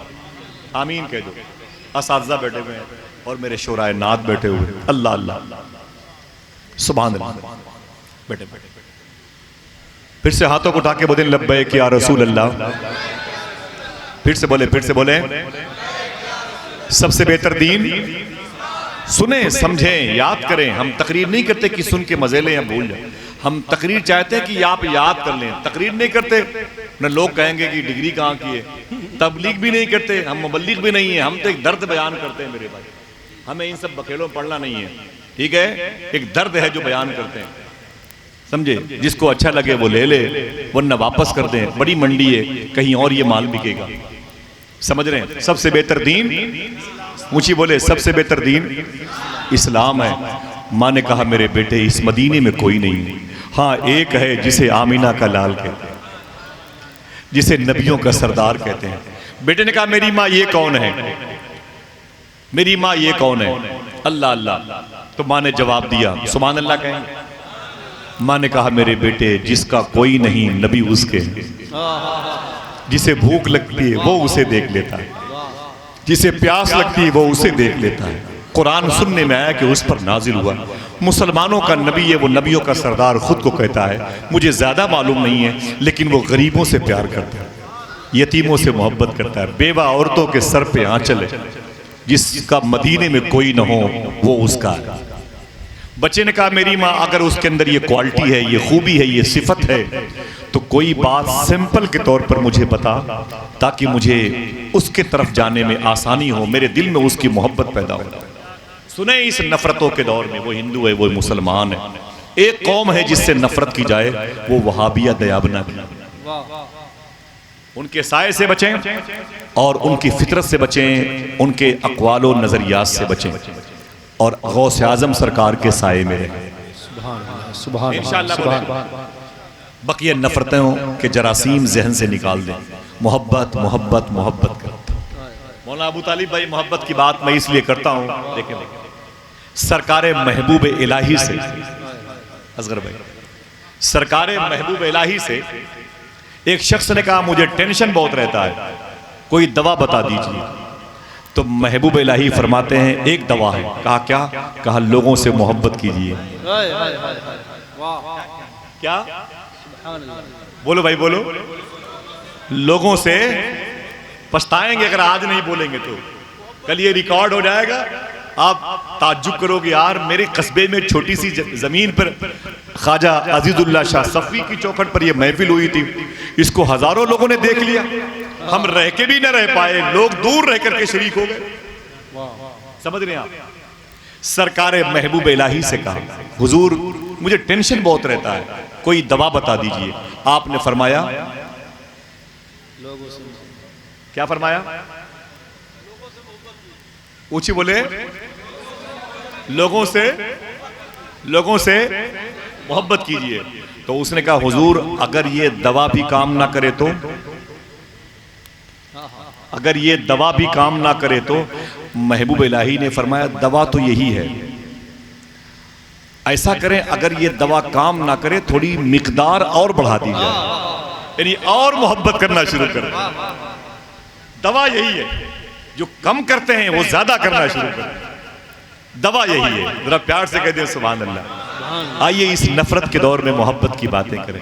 आमीन कह दो। असातिज़ा बैठे हुए हैं और मेरे शोराए नात बैठे हुए, अल्लाह अल्लाह सुभान अल्लाह। बैठे बैठे फिर से हाथों को उठा के बोले लब्बैक या रसूल अल्लाह। फिर से बोले सबसे बेहतर दीन। सुने, समझें, याद करें। हम तकरीर नहीं करते कि सुन के मजे लें या भूल जाए, हम तकरीर चाहते हैं कि आप याद कर लें। तकरीर नहीं करते न लोग कहेंगे कि डिग्री कहाँ की है। तबलीग भी नहीं करते, हम मुबल्लिग भी नहीं है, हम तो एक दर्द बयान करते हैं मेरे भाई। हमें इन सब बखेड़ों में पढ़ना नहीं है, ठीक है? एक दर्द है जो बयान करते हैं, समझे? जिसको अच्छा लगे वो ले ले, वरना वापस कर दें। बड़ी मंडी है, कहीं और ये माल बिकेगा, समझ रहे हैं? सबसे बेहतर दीन, ऊंची बोले, सबसे बेहतर दीन इस्लाम है। माँ ने कहा, मेरे बेटे इस मदीने में कोई नहीं, हाँ एक है जिसे आमीना का लाल कहते हैं, जिसे नबियों का सरदार कहते हैं। बेटे ने कहा, मेरी माँ ये कौन है? मेरी माँ ये कौन है? अल्लाह अल्लाह। तो माँ ने जवाब दिया, सुभान अल्लाह कहें। माँ ने कहा, मेरे बेटे जिसका कोई नहीं नबी उसके, जिसे भूख लगती है वो उसे देख लेता है, जिसे प्यास लगती है वो उसे देख लेता है। कुरान सुनने में आया कि उस पर नाजिल हुआ, मुसलमानों का नबी है, वो नबियों का सरदार खुद को कहता है। मुझे ज़्यादा मालूम नहीं है, लेकिन वो गरीबों से प्यार करता है, यतीमों से मोहब्बत करता है, बेवा औरतों के सर पे आंचल है। जिसका मदीने में कोई न हो वो उसका है। बच्चे ने कहा, मेरी माँ अगर उसके अंदर ये क्वालिटी है, ये खूबी है, ये सिफत है, तो कोई बात सिंपल के तौर पर मुझे बता, ताकि मुझे उसके तरफ जाने में आसानी हो, मेरे दिल में उसकी मोहब्बत पैदा हो। सुने, इस नफरतों के दौर में, वो हिंदू है, वो मुसलमान है, एक कौम है जिससे नफरत की जाए, वो वहाबिया दयाबना की। उनके साए से बचें और उनकी फितरत से बचें, उनके अक़वालो नजरियात से बचें और गौस आज़म सरकार के साए में रहें इंशाअल्लाह। बकिया नफरतों के जरासीम जहन से निकाल दें। मोहब्बत मोहब्बत मोहब्बत करता। मौलाना अबू तालिब भाई, मोहब्बत की बात मैं इसलिए करता हूँ, देखें सरकारे महबूब इलाही से, असगर भाई, सरकारे महबूब इलाही से एक शख्स ने कहा मुझे टेंशन बहुत रहता है, कोई दवा बता दीजिए। तो महबूब इलाही फरमाते हैं एक दवा है। कहा क्या? कहा लोगों से मोहब्बत कीजिए। क्या? बोलो भाई बोलो। लोगों से पछताएंगे अगर आज नहीं बोलेंगे तो कल ये रिकॉर्ड हो जाएगा। आप ताज्जुब करोगे यार, मेरे कस्बे में छोटी सी जमीन पर ख्वाजा अजीजुल्लाह शाह सफी की चौखट पर यह महफिल हुई थी, इसको हजारों लोगों ने देख लिया, हम रह के भी न रह पाए, लोग दूर रह करके शरीक हो गए। समझ रहे हैं आप? सरकारे महबूब इलाही से कहा हुजूर मुझे टेंशन बहुत रहता है, कोई दवा बता दीजिए। आपने फरमाया, क्या फरमाया? ऊंची बोले, लोगों से मोहब्बत कीजिए। तो उसने कहा हुजूर अगर ये दवा भी काम ना करे तो, अगर ये दवा भी काम ना करे तो महबूब इलाही ने फरमाया दवा तो यही है, ऐसा करें अगर ये दवा काम ना करे थोड़ी मिकदार और बढ़ा दी जाए, यानी और मोहब्बत करना शुरू करें। दवा यही है, जो कम करते हैं वो ज्यादा करना शुरू करें। दवा यही है। जरा प्यार से कह दें सुभान अल्लाह। आइए इस नफरत के दौर में मोहब्बत की बातें करें।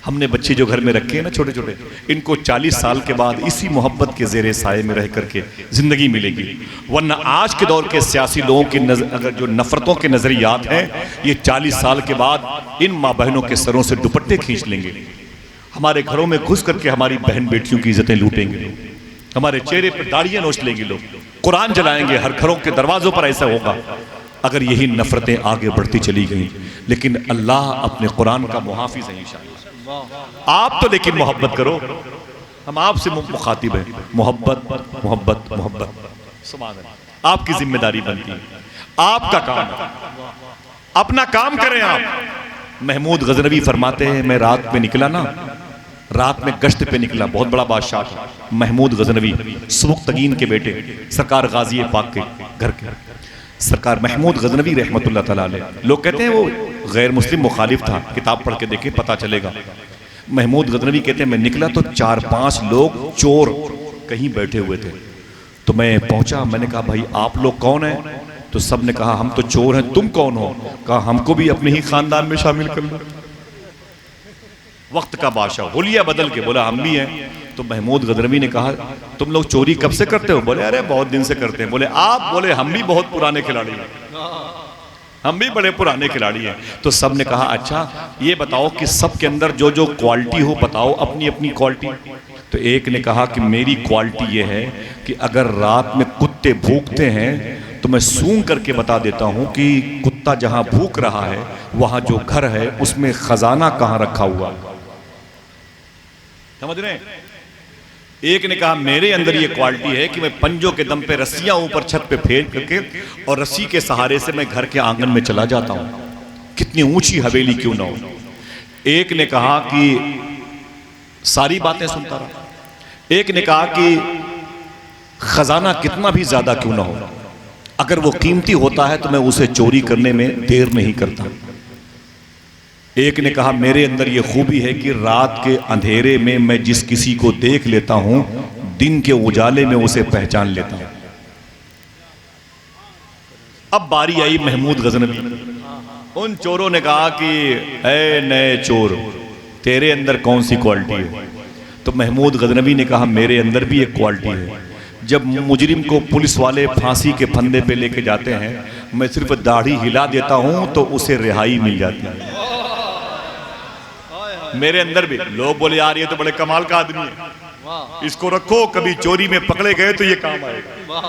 हमने बच्चे जो घर में रखे हैं ना छोटे छोटे, इनको 40 साल के बाद इसी मोहब्बत के जेरे साए में रह करके जिंदगी मिलेगी। वरना आज के दौर के सियासी लोगों की अगर जो नफरतों के नजरियात हैं, ये 40 साल के बाद इन माँ बहनों के सरों से दुपट्टे खींच लेंगे, हमारे घरों में घुस करके हमारी बहन बेटियों की इज्जतें लूटेंगे, हमारे चेहरे पर दाढ़ियां नोच लेंगे लोग, कुरान जलाएंगे, हर घरों के दरवाजों पर ऐसा होगा अगर यही नफरतें आगे बढ़ती चली गई। लेकिन अल्लाह अपने कुरान का मुहाफिज है इंशाअल्लाह। आप तो लेकिन मोहब्बत करो, हम आपसे मुखातिब हैं, मोहब्बत मोहब्बत मोहब्बत। सुभान अल्लाह। आपकी जिम्मेदारी बनती है, आपका काम है, अपना काम करें आप। महमूद गजनवी फरमाते हैं मैं रात में निकला ना, रात में गश्त पे निकला, बहुत बड़ा बादशाह था महमूद गजनवी, सुबुक्तगीन के बेटे, सरकार गाजी पाक के घर के सरकार महमूद गजनवी रहमतुल्लाह तआला अलैह। लोग कहते हैं वो गैर मुस्लिम मुखालिफ था, किताब पढ़ के देखें पता चलेगा। महमूद गजनवी कहते हैं मैं निकला तो 4-5 लोग चोर कहीं बैठे हुए थे, तो मैं पहुंचा, मैंने कहा भाई आप लोग कौन हैं? तो सब ने कहा हम तो चोर हैं, तुम कौन हो? कहा हमको भी अपने ही खानदान में शामिल कर लो। वक्त का बादशाह हुलिया बदल के बोला हम भी हैं। तो महमूद गजनवी ने कहा तुम लोग चोरी कब से करते हो? बोले अरे बहुत दिन से करते हैं। बोले आप? बोले हम भी बहुत पुराने खिलाड़ी हैं, हम भी बड़े पुराने खिलाड़ी हैं। तो सब ने कहा अच्छा ये बताओ कि सब के अंदर जो जो क्वालिटी हो बताओ अपनी अपनी क्वालिटी। तो एक ने कहा कि मेरी क्वालिटी ये है कि अगर रात में कुत्ते भूखते हैं तो मैं सूंघ करके बता देता हूं कि कुत्ता जहां भूख रहा है वहां जो घर है उसमें खजाना कहां रखा हुआ। समझ रहे हैं? एक ने कहा मेरे अंदर ये क्वालिटी है कि मैं पंजों के दम पे रस्सियां ऊपर छत पे फेर करके और रस्सी के सहारे से मैं घर के आंगन में चला जाता हूं, कितनी ऊंची हवेली क्यों ना हो। एक ने कहा कि सारी बातें सुनता रहा। एक ने कहा कि खजाना कितना भी ज्यादा क्यों ना हो, अगर वो कीमती होता है तो मैं उसे चोरी करने में देर नहीं करता। एक ने कहा मेरे अंदर ये खूबी है कि रात के अंधेरे में मैं जिस किसी को देख लेता हूं दिन के उजाले में उसे पहचान लेता हूं। अब बारी आई महमूद गजनवी। उन चोरों ने कहा कि ऐ नए चोर तेरे अंदर कौन सी क्वालिटी है? तो महमूद गजनवी ने कहा मेरे अंदर भी एक क्वालिटी है, जब मुजरिम को पुलिस वाले फांसी के फंदे पे लेके जाते हैं मैं सिर्फ दाढ़ी हिला देता हूं तो उसे रिहाई मिल जाती है। मेरे अंदर भी लोग बोले यार ये तो बड़े कमाल का आदमी है, इसको रखो, कभी चोरी में पकड़े गए तो ये काम आएगा,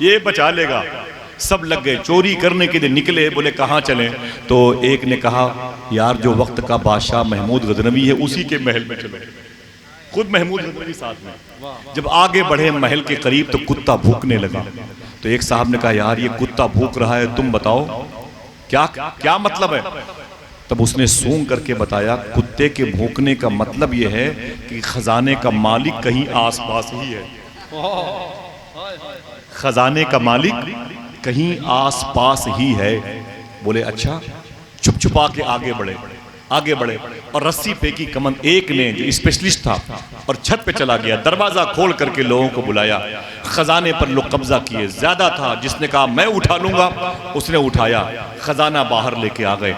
ये बचा लेगा। सब लग गए चोरी करने के लिए निकले। बोले कहाँ चलें? तो एक ने कहा यार जो वक्त का बादशाह महमूद गजनवी है उसी के महल में चलो। खुद महमूद गजनवी साथ में। जब आगे बढ़े महल के करीब तो कुत्ता भूखने लगा। तो एक साहब ने कहा यार ये कुत्ता भूख रहा है, तुम बताओ क्या क्या मतलब है? तब उसने सूंघ करके बताया कुत्ते के भूखने का मतलब यह है कि खजाने का मालिक कहीं आसपास ही है। खजाने का मालिक कहीं आस पास ही है। बोले अच्छा। छुप छुपा के आगे बढ़े और रस्सी फेंकी कमंद। एक ने जो स्पेशलिस्ट था और छत पे चला गया, दरवाजा खोल करके लोगों को बुलाया। खजाने पर लोग कब्जा किए, ज्यादा था। जिसने कहा मैं उठा लूंगा उसने उठाया, खजाना बाहर लेके आ गए।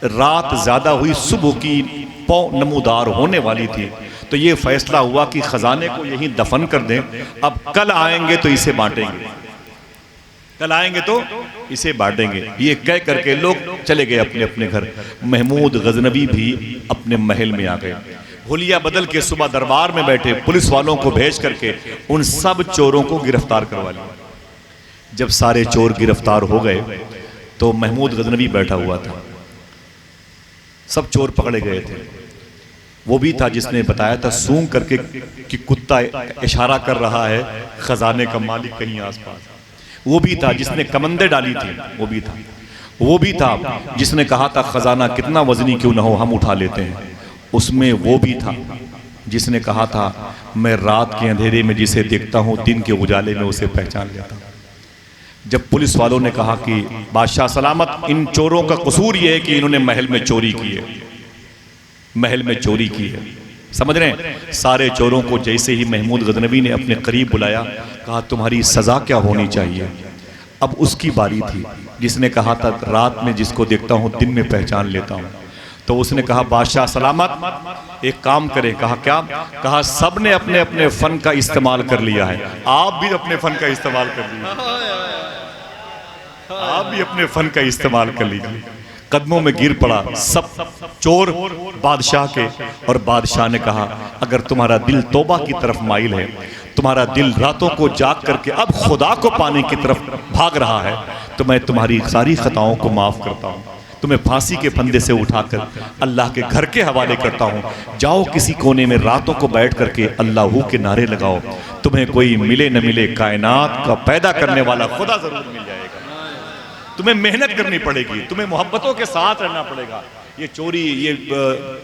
रात ज्यादा हुई, सुबह की पौ नमूदार होने वाली थी, तो ये फैसला हुआ कि खजाने को यहीं दफन कर दें। अब कल आएंगे तो इसे बांटेंगे, कल आएंगे तो इसे बांटेंगे। ये कह करके लोग चले गए अपने अपने घर। महमूद गजनवी भी अपने महल में आ गए। हुलिया बदल के सुबह दरबार में बैठे पुलिस वालों को भेज करके उन सब चोरों को गिरफ्तार करवा लिया। जब सारे चोर गिरफ्तार हो गए तो महमूद गजनवी बैठा हुआ था। सब चोर पकड़े गए थे। वो भी था जिसने बताया था सूंघ करके कि कुत्ता इशारा कर रहा है खजाने का मालिक कहीं आसपास। वो भी था जिसने कमंदे डाली थी। वो भी था जिसने कहा था खजाना कितना वजनी क्यों ना हो हम उठा लेते हैं। उसमें वो भी था जिसने कहा था मैं रात के अंधेरे में जिसे देखता हूं दिन के उजाले में उसे पहचान लेता हूं। जब पुलिस वालों ने कहा कि बादशाह सलामत, इन चोरों का कसूर यह है कि इन्होंने महल में चोरी की है, महल में चोरी की है। समझ रहे हैं? सारे चोरों को जैसे ही महमूद गजनवी ने अपने करीब बुलाया, कहा तुम्हारी सजा क्या होनी चाहिए। अब उसकी बारी थी जिसने कहा था रात में जिसको देखता हूं दिन में पहचान लेता हूं। तो उसने कहा बादशाह सलामत एक काम करें। कहा क्या? कहा सब ने अपने अपने फन का इस्तेमाल कर लिया है, आप भी अपने फन का इस्तेमाल कर लीजिए, आप भी अपने फन का इस्तेमाल कर लीजिए। कदमों में गिर पड़ा सब चोर बादशाह के, और बादशाह ने कहा अगर तुम्हारा दिल तौबा की तरफ माइल है, तुम्हारा दिल रातों को जाग करके अब खुदा को पाने की तरफ भाग रहा है, तो मैं तुम्हारी सारी खताओं को माफ करता हूँ। तुम्हें फांसी के फंदे से उठाकर अल्लाह के घर के हवाले करता हूँ। जाओ किसी कोने में रातों को बैठ करके अल्लाह के नारे लगाओ। तुम्हें कोई मिले न मिले कायनात का पैदा करने वाला खुदा जरूर मिल जाएगा। तुम्हें मेहनत करनी पड़ेगी, तुम्हें मोहब्बतों के साथ रहना पड़ेगा। ये चोरी, ये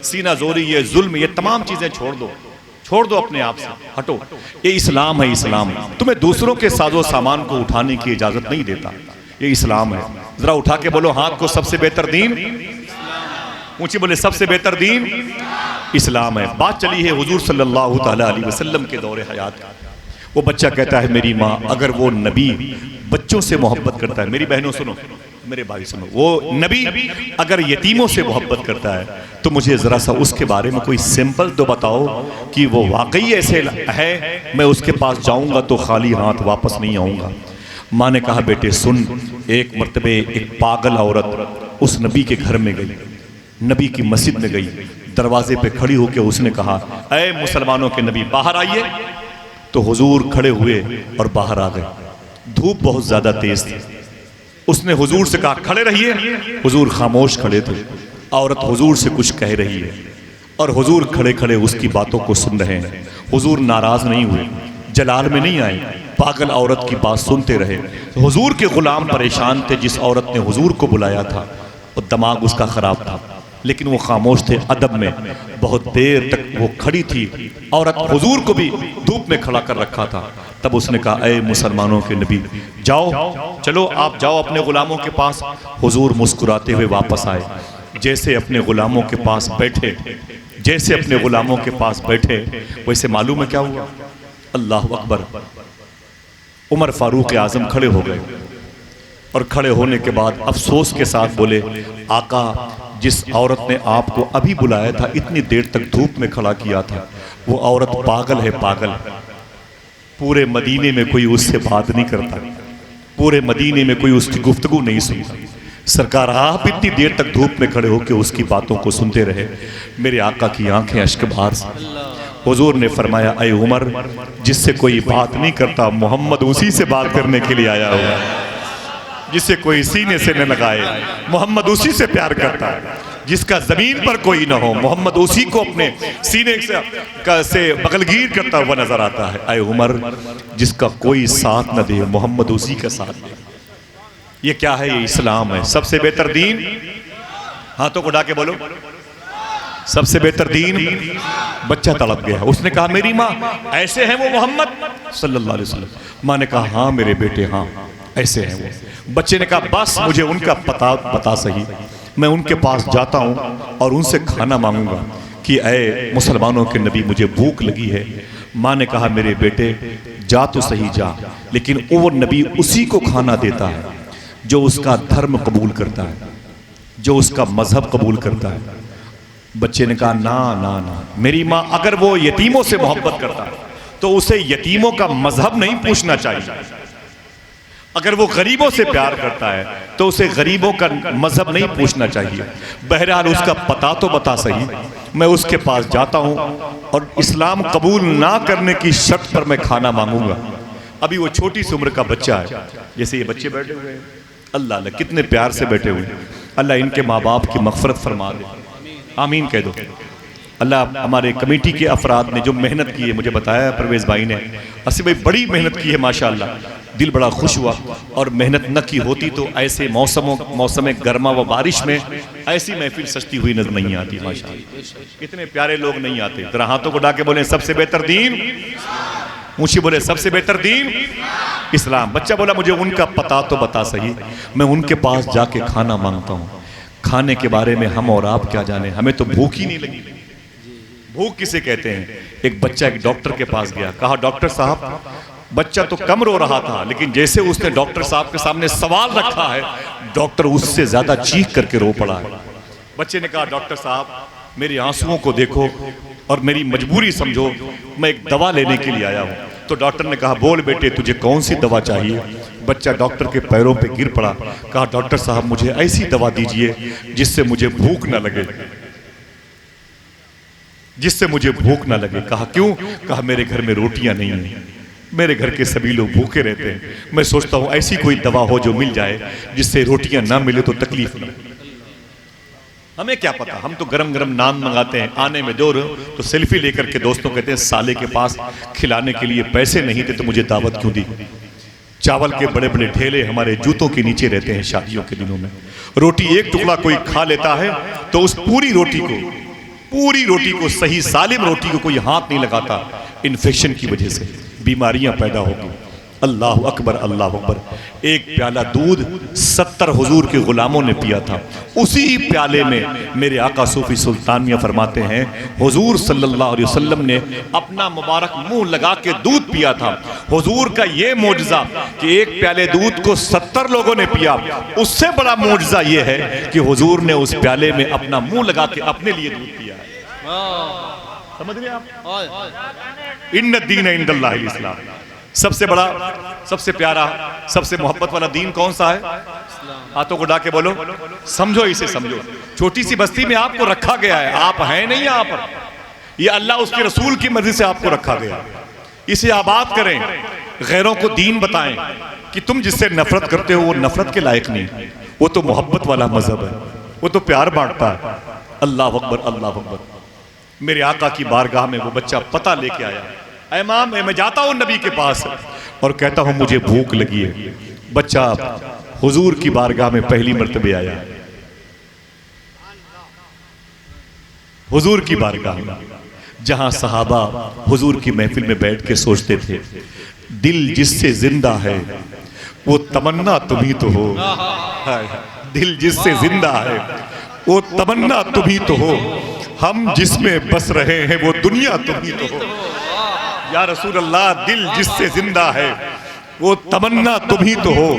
सीना जोरी, ये जुल्म, ये तमाम चीजें छोड़ दो, छोड़ दो अपने आप से, हटो। ये इस्लाम है। इस्लाम तुम्हें दूसरों के साजो सामान को उठाने की इजाजत नहीं देता, ये इस्लाम है। जरा उठा के बोलो हाथ को, सबसे बेहतर दीन, ऊंची बोले सबसे बेहतर दीन इस्लाम है। बात चली है हुजूर सल्लल्लाहु ताला अलैहि वसल्लम के दौरे हयात का। वो बच्चा कहता है मेरी माँ, अगर वो नबी बच्चों से मोहब्बत करता है, मेरी बहनों सुनो, मेरे भाई सुनो, वो नबी अगर यतीमों से मोहब्बत करता है तो मुझे जरा सा उसके बारे में कोई सिंपल तो बताओ कि वो वाकई ऐसे है, मैं उसके पास जाऊंगा तो खाली हाथ वापस नहीं आऊंगा। माँ ने कहा बेटे सुन, एक मर्तबे एक पागल औरत उस नबी के घर में गई, नबी की मस्जिद में गई, दरवाजे पे खड़ी होकर उसने कहा ऐ मुसलमानों के नबी बाहर आइए। तो हुजूर खड़े हुए और बाहर आ गए। धूप बहुत ज्यादा तेज थी। उसने हुजूर से कहा खड़े रहिए। हुजूर खामोश खड़े थे। औरत हुजूर से कुछ कह रही है और हुजूर खड़े खड़े उसकी बातों को सुन रहे हैं। हुजूर नाराज नहीं हुए, जलाल में नहीं आए, पागल औरत की बात सुनते रहे। हुजूर के गुलाम परेशान थे। जिस औरत ने हुजूर को बुलाया था और दिमाग उसका खराब था, लेकिन वो खामोश थे, अदब में। बहुत देर तक वो खड़ी थी। औरत हुजूर को भी धूप में खड़ा कर रखा था। तब उसने कहा ऐ मुसलमानों के नबी जाओ, चलो आप जाओ अपने गुलामों के पास। हुजूर मुस्कुराते हुए वापस आए। जैसे अपने गुलामों के पास बैठे, जैसे अपने गुलामों के पास बैठे, वैसे मालूम है क्या हुआ? अल्लाह अकबर। उमर फारूक आजम खड़े हो गए और खड़े होने के बाद अफसोस के साथ बोले आका, जिस औरत ने आपको अभी बुलाया था, इतनी देर तक धूप में खड़ा किया था, वो औरत पागल है, पागल। पूरे मदीने में कोई उससे बात नहीं करता, पूरे मदीने में कोई उसकी गुफ्तगू नहीं सुनता। सरकार आप इतनी देर तक धूप में खड़े होकर उसकी बातों को सुनते रहे। मेरे आका की आंखें अश्क बहार से। हुजूर ने फरमाया ऐ उमर, जिससे कोई बात नहीं करता मोहम्मद उसी से बात करने के लिए आया हुआ है। जिसे कोई सीने से न लगाए, मोहम्मद उसी से प्यार करता है। जिसका जमीन पर कोई ना हो, मोहम्मद उसी को अपने सीने से बगलगीर करता हुआ नजर आता है। ऐ उमर, जिसका कोई साथ न दे, मोहम्मद उसी का साथ दे। ये क्या है? ये इस्लाम है। सबसे बेहतर दीन, हाथों को उठा के बोलो, सबसे बेहतर दीन। बच्चा तड़प गया। उसने कहा मेरी माँ ऐसे हैं वो मोहम्मद सल्लल्लाहु अलैहि वसल्लम। माँ ने कहा हाँ मेरे बेटे हाँ। ऐसे हैं वो। बच्चे ने कहा बस मुझे उनका पता बता सही, मैं उनके पास जाता हूँ और उनसे खाना मांगूंगा कि ऐ मुसलमानों के नबी मुझे भूख लगी है। माँ ने कहा मेरे बेटे जा तो सही जा, लेकिन वो नबी उसी को खाना देता है जो उसका धर्म कबूल करता है, जो उसका मजहब कबूल करता है। बच्चे ने कहा ना ना ना, मेरी माँ अगर वो यतीमों से मोहब्बत करता है तो उसे यतीमों का मजहब नहीं पूछना चाहिए, अगर वो गरीबों से प्यार करता है तो उसे गरीबों का मजहब नहीं पूछना चाहिए। बहरहाल उसका पता तो बता सही, मैं उसके पास जाता हूं और इस्लाम कबूल ना करने की शर्त पर मैं खाना मांगूंगा। अभी वो छोटी सी उम्र का बच्चा है, जैसे ये बच्चे बैठे हुए हैं, अल्लाह अल्लाह कितने प्यार से बैठे हुए हैं। अल्लाह इनके माँ बाप की मग़फ़िरत फरमा दे, आमीन कह दो। अल्लाह हमारे कमेटी के अफराद ने जो मेहनत की है, मुझे बताया परवेज़ भाई ने, असि भाई बड़ी मेहनत की है माशाअल्लाह, दिल बड़ा खुश हुआ। और मेहनत न की होती तो ऐसे मौसम गर्मा व बारिश में ऐसी महफिल सजती हुई नजर नहीं आती माशाअल्लाह। कितने प्यारे लोग नहीं आते, जरा हाथों को डाके बोले सबसे बेहतर दीन, ऊंची बोले सबसे बेहतर दीन इस्लाम। बच्चा बोला मुझे उनका पता तो बता सही, मैं उनके पास जाके खाना मांगता हूँ। खाने के बारे में हम और आप क्या जाने, हमें तो भूख ही नहीं लगी। भूख किसे कहते हैं? एक बच्चा एक डॉक्टर के पास गया, कहा डॉक्टर साहब, बच्चा तो कम रो रहा था लेकिन जैसे उसने डॉक्टर साहब के सामने सवाल रखा है, डॉक्टर उससे ज्यादा चीख करके रो पड़ा है। बच्चे ने कहा डॉक्टर साहब मेरे आंसुओं को देखो और मेरी मजबूरी समझो, मैं एक दवा लेने के लिए आया हूँ। तो डॉक्टर ने कहा बोल बेटे तुझे कौन सी दवा चाहिए? बच्चा डॉक्टर के पैरों पे गिर पड़ा, कहा डॉक्टर साहब मुझे ऐसी दवा दीजिए जिससे मुझे भूख ना लगे, जिससे मुझे भूख ना लगे। कहा क्यों? कहा मेरे घर में रोटियां नहीं है, मेरे घर के सभी लोग भूखे रहते हैं, मैं सोचता हूं ऐसी कोई दवा हो जो मिल जाए जिससे रोटियां ना मिले तो तकलीफ ना। हमें क्या पता, हम तो गरम गरम नान मंगाते हैं, आने में दो तो सेल्फी लेकर के दोस्तों कहते हैं साले के पास खिलाने के लिए पैसे नहीं थे तो मुझे दावत क्यों दी। चावल के बड़े बड़े ढेले हमारे जूतों के नीचे रहते हैं शादियों के दिनों में। रोटी एक टुकड़ा कोई खा लेता है तो उस पूरी रोटी को सही सालिम रोटी को कोई हाथ नहीं लगाता, इन्फेक्शन की वजह से बीमारियां पैदा होगी। अल्लाह अकबर अल्लाह अकबर। एक प्याला दूध 70 हुजूर के गुलामों ने पिया था। उसी प्याले में मेरे आका सूफी सुल्तान मियां फरमाते हैं हुजूर सल्लल्लाहु अलैहि वसल्लम ने अपना मुबारक मुंह लगा के दूध पिया था। हुजूर का ये मौजज़ा कि एक प्याले दूध को 70 लोगों ने पिया, उससे बड़ा मौजज़ा ये है कि हुजूर ने उस प्याले में अपना मुंह लगा के अपने लिए दूध पिया। समझ रहे आप? इन्न दीन इंदल्लाहिल इस्लाम। सबसे बड़ा, सबसे प्यारा, सबसे मोहब्बत वाला दीन कौन सा है? हाथों को डाके बोलो, समझो इसे समझो। छोटी सी बस्ती में आपको रखा गया है, आप हैं नहीं यहाँ पर, ये अल्लाह उसके रसूल की मर्जी से आपको रखा गया। इसे आबाद करें, गैरों को दीन बताएं कि तुम जिससे नफरत करते हो वो नफरत के लायक नहीं, वो तो मोहब्बत वाला मजहब है, वो तो प्यार बांटता है। अल्लाह अकबर अल्लाह अकबर। मेरे आका की बारगाह में वो बच्चा पता लेके आया, ऐ इमाम मैं जाता हूँ नबी के पास और कहता हूँ मुझे भूख लगी है। बच्चा हुजूर की बारगाह में पहली मर्तबे आया, हुजूर की बारगाह में, जहां सहाबा हुजूर की महफिल में बैठ के सोचते थे दिल जिससे जिंदा है वो तमन्ना तुम ही तो हो। दिल जिससे जिंदा है वो तमन्ना तुम ही तो हो, हम जिसमें बस रहे हैं वो दुनिया तुम ही तो हो। या रसूल अल्लाह, दिल जिससे जिंदा है वो तमन्ना तुम ही तो हो,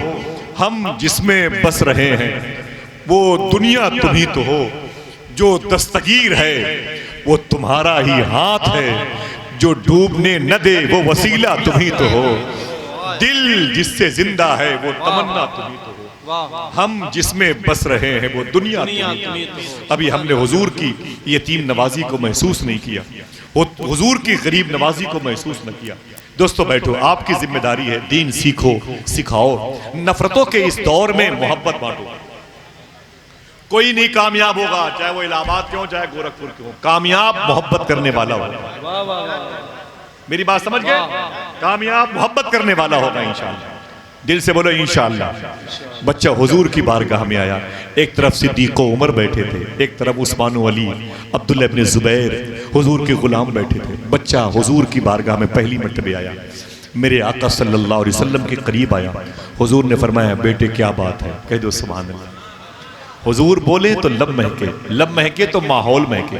हम जिसमें बस रहे हैं वो दुनिया तुम ही तो हो। जो दस्तगीर है वो तुम्हारा ही हाथ है, जो डूबने न दे वो वसीला तुम ही तो हो। दिल जिससे जिंदा है वो तमन्ना तुम ही तो हो, हम जिसमें बस रहे हैं वो दुनिया तुम ही तो हो। अभी हमने हुजूर की यतीम नवाजी को महसूस नहीं किया, हुजूर की गरीब नवाजी को महसूस न किया। दोस्तों बैठो, आपकी जिम्मेदारी है दीन सीखो सिखाओ, नफरतों के इस दौर में मोहब्बत बांटो। कोई नहीं कामयाब होगा, चाहे वो इलाहाबाद क्यों चाहे गोरखपुर क्यों, कामयाब मोहब्बत करने वाला होगा। मेरी बात समझ गए? कामयाब मोहब्बत करने वाला होगा इंशाअल्लाह। दिल से बोलो इंशाअल्लाह। बच्चा हुजूर की बारगाह में आया, एक तरफ सिद्दीक़ उमर बैठे थे, एक तरफ उस्मान अली, अब्दुल्ला इब्न ज़ुबैर हुजूर के गुलाम बैठे थे। बच्चा हुजूर की बारगाह में पहली मर्तबे आया, मेरे आका सल्लल्लाहु अलैहि वसल्लम के करीब आया। हुजूर ने फरमाया बेटे क्या बात है, कह दो सुभान अल्लाह। हुजूर बोले तो लब महके तो माहौल महके,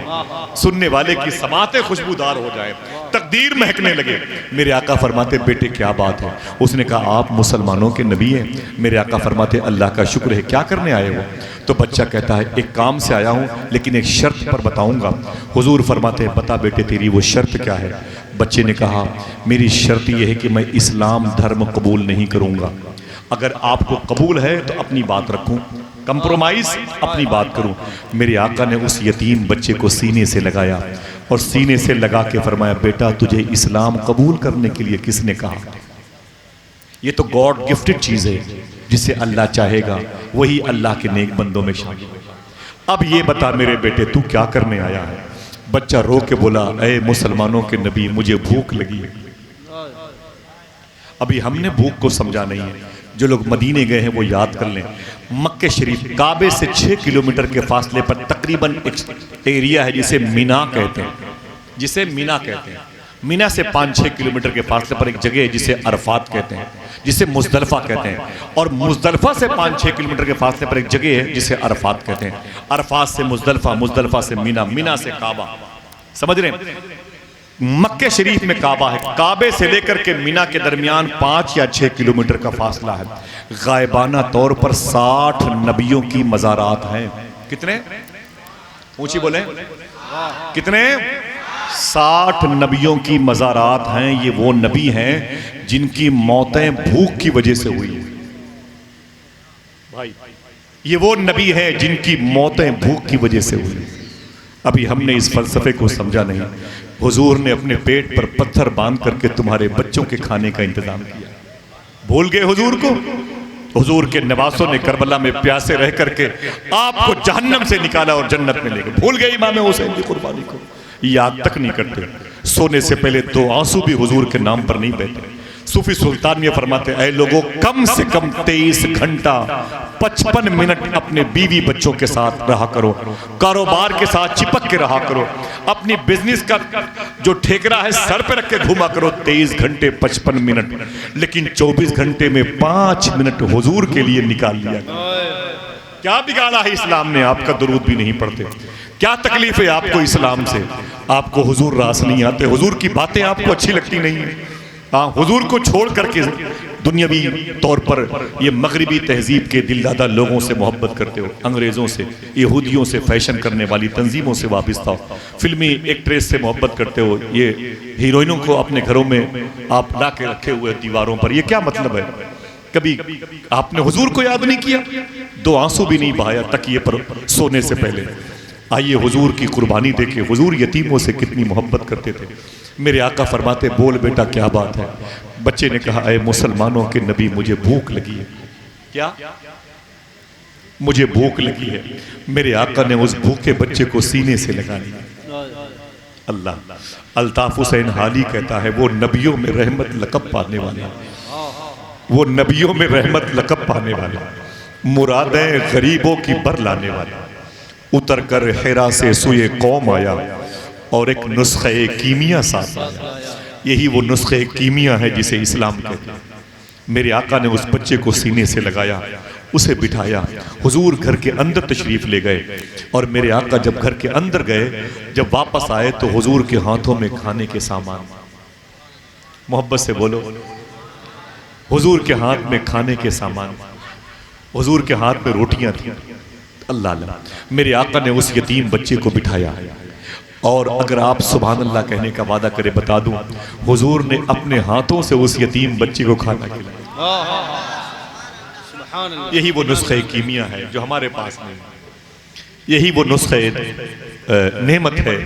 सुनने वाले की समातें खुशबूदार हो जाए, तकदीर महकने लगे। मेरे आका फरमाते बेटे क्या बात है? उसने कहा आप मुसलमानों के नबी हैं। मेरे आका फरमाते अल्लाह का शुक्र है, क्या करने आए हो? तो बच्चा कहता है एक काम से आया हूँ, लेकिन एक शर्त पर बताऊंगा। हुजूर फरमाते हैं बता बेटे तेरी वो शर्त क्या है? बच्चे ने कहा मेरी शर्त यह है कि मैं इस्लाम धर्म कबूल नहीं करूंगा। अगर आपको कबूल है तो अपनी बात रखूं, कंप्रोमाइज अपनी बात करूं। मेरे आका ने उस यतीम बच्चे को सीने से लगाया और सीने से लगा के फरमाया बेटा तुझे इस्लाम कबूल करने के लिए किसने कहा? ये तो गॉड गिफ्टेड चीज है, जिसे अल्लाह चाहेगा वही अल्लाह के नेक बंदों में शामिल होगा। अब ये बता मेरे बेटे तू क्या करने आया है? बच्चा रो के बोला ऐ मुसलमानों के नबी मुझे भूख लगी है। अभी हमने भूख को समझा नहीं है, जो लोग मदीने गए हैं वो याद कर लें। मक्के शरीफ काबे से 6 किलोमीटर के फासले पर तकरीबन एक एरिया है जिसे मीना कहते हैं, मीना से 5-6 किलोमीटर के फासले पर एक जगह है जिसे अरफात कहते हैं, जिसे मुजदलफा कहते हैं, और मुजदलफा से 5-6 किलोमीटर के फासले पर एक जगह है जिसे अरफात कहते हैं। अरफात से मुजदलफा, मुजदलफा से मीना, मीना से काबा। समझ रहे हैं? मक्के शरीफ में काबा है, काबे से लेकर के मीना के दरमियान 5 या 6 किलोमीटर का फासला है। गायबाना तौर पर 60 नबियों की मज़ारात हैं। कितने? ऊंची बोले कितने? 60 नबियों की मज़ारात हैं। ये वो नबी हैं जिनकी मौतें भूख की वजह से हुई भाई, ये वो नबी हैं जिनकी मौतें भूख की वजह से हुई। अभी हमने इस फलसफे को समझा नहीं। हुजूर ने अपने पेट पर पत्थर बांध करके तुम्हारे बच्चों के खाने का इंतजाम किया। भूल गए हुजूर को? हुजूर के नवासों ने करबला में प्यासे रह करके आपको जहन्नम से निकाला और जन्नत में ले गए। भूल गए इमाम हुसैन की कुर्बानी को? याद तक नहीं करते। सोने से पहले 2 आंसू भी हुजूर के नाम पर नहीं बहते। सूफी सुल्तान ये फरमाते ऐ लोगों कम से कम 23 घंटा 55 मिनट अपने बीवी बच्चों के साथ रहा करो, कारोबार के साथ चिपक के रहा करो, अपनी बिजनेस का जो ठेकरा है सर पे रख के घूमा करो 23 घंटे 55 मिनट, लेकिन 24 घंटे में 5 मिनट हुजूर के लिए निकाल लिया। क्या बिगाड़ा है इस्लाम ने? आपका दुरूद भी नहीं पढ़ते। क्या तकलीफ है आपको इस्लाम से? आपको हुजूर रास नहीं आते, हुजूर की बातें आपको अच्छी लगती नहीं है। हाँ, हुजूर को छोड़ करके दुनियावी तौर पर ये मगरिबी तहजीब के दिलदादा लोगों से मोहब्बत करते हो, अंग्रेज़ों से, यहूदियों से, फैशन करने वाली तंजीमों से वाबस्ता हो, फिल्मी एक्ट्रेस से मोहब्बत करते हो, ये हीरोइनों को अपने घरों में आप ला के रखे हुए दीवारों पर। ये क्या मतलब है? कभी आपने हुजूर को याद नहीं किया? 2 आंसू भी नहीं बहाया तकिए पर सोने से पहले। आइए हुजूर की कुर्बानी देखे। हुजूर यतीमों से कितनी मोहब्बत करते थे। मेरे आका फरमाते बोल बेटा क्या बात है? बच्चे ने कहा ऐ मुसलमानों के नबी मुझे भूख लगी है। क्या? मुझे भूख लगी है। मेरे आका ने उस भूखे बच्चे को सीने से लगा लिया। अल्लाह, अल्ताफ हुसैन हाली कहता है वो नबियों में रहमत लकब पाने वाले, वो नबियों में रहमत लकब पाने वाले, मुरादें गरीबों की बर लाने वाले, उतर कर हिरा से सुए कौम आया और एक नुस्खे कीमिया साथ आया। यही वो नुस्खे कीमिया है जिसे इस्लाम कहते हैं। मेरे आका ने उस बच्चे को सीने से लगाया, उसे बिठाया, हुजूर घर के अंदर तशरीफ ले गए। और मेरे आका जब घर के अंदर गए, जब वापस आए तो हुजूर के हाथों में खाने के सामान, मोहब्बत से बोलो, हुजूर के हाथ में खाने के सामान, हुजूर के हाथ में रोटियां थी। अल्लाह अल्लाह। मेरे आका ने उस यतीम बच्चे को बिठाया और अगर आप सुभान अल्लाह कहने का वादा करे बता दूं, हुजूर ने अपने हाथों से उस यतीम बच्चे को खाना खिलाया। यही वो नुस्खे कीमिया है जो हमारे पास नहीं, यही वो नुस्खे नेमत है,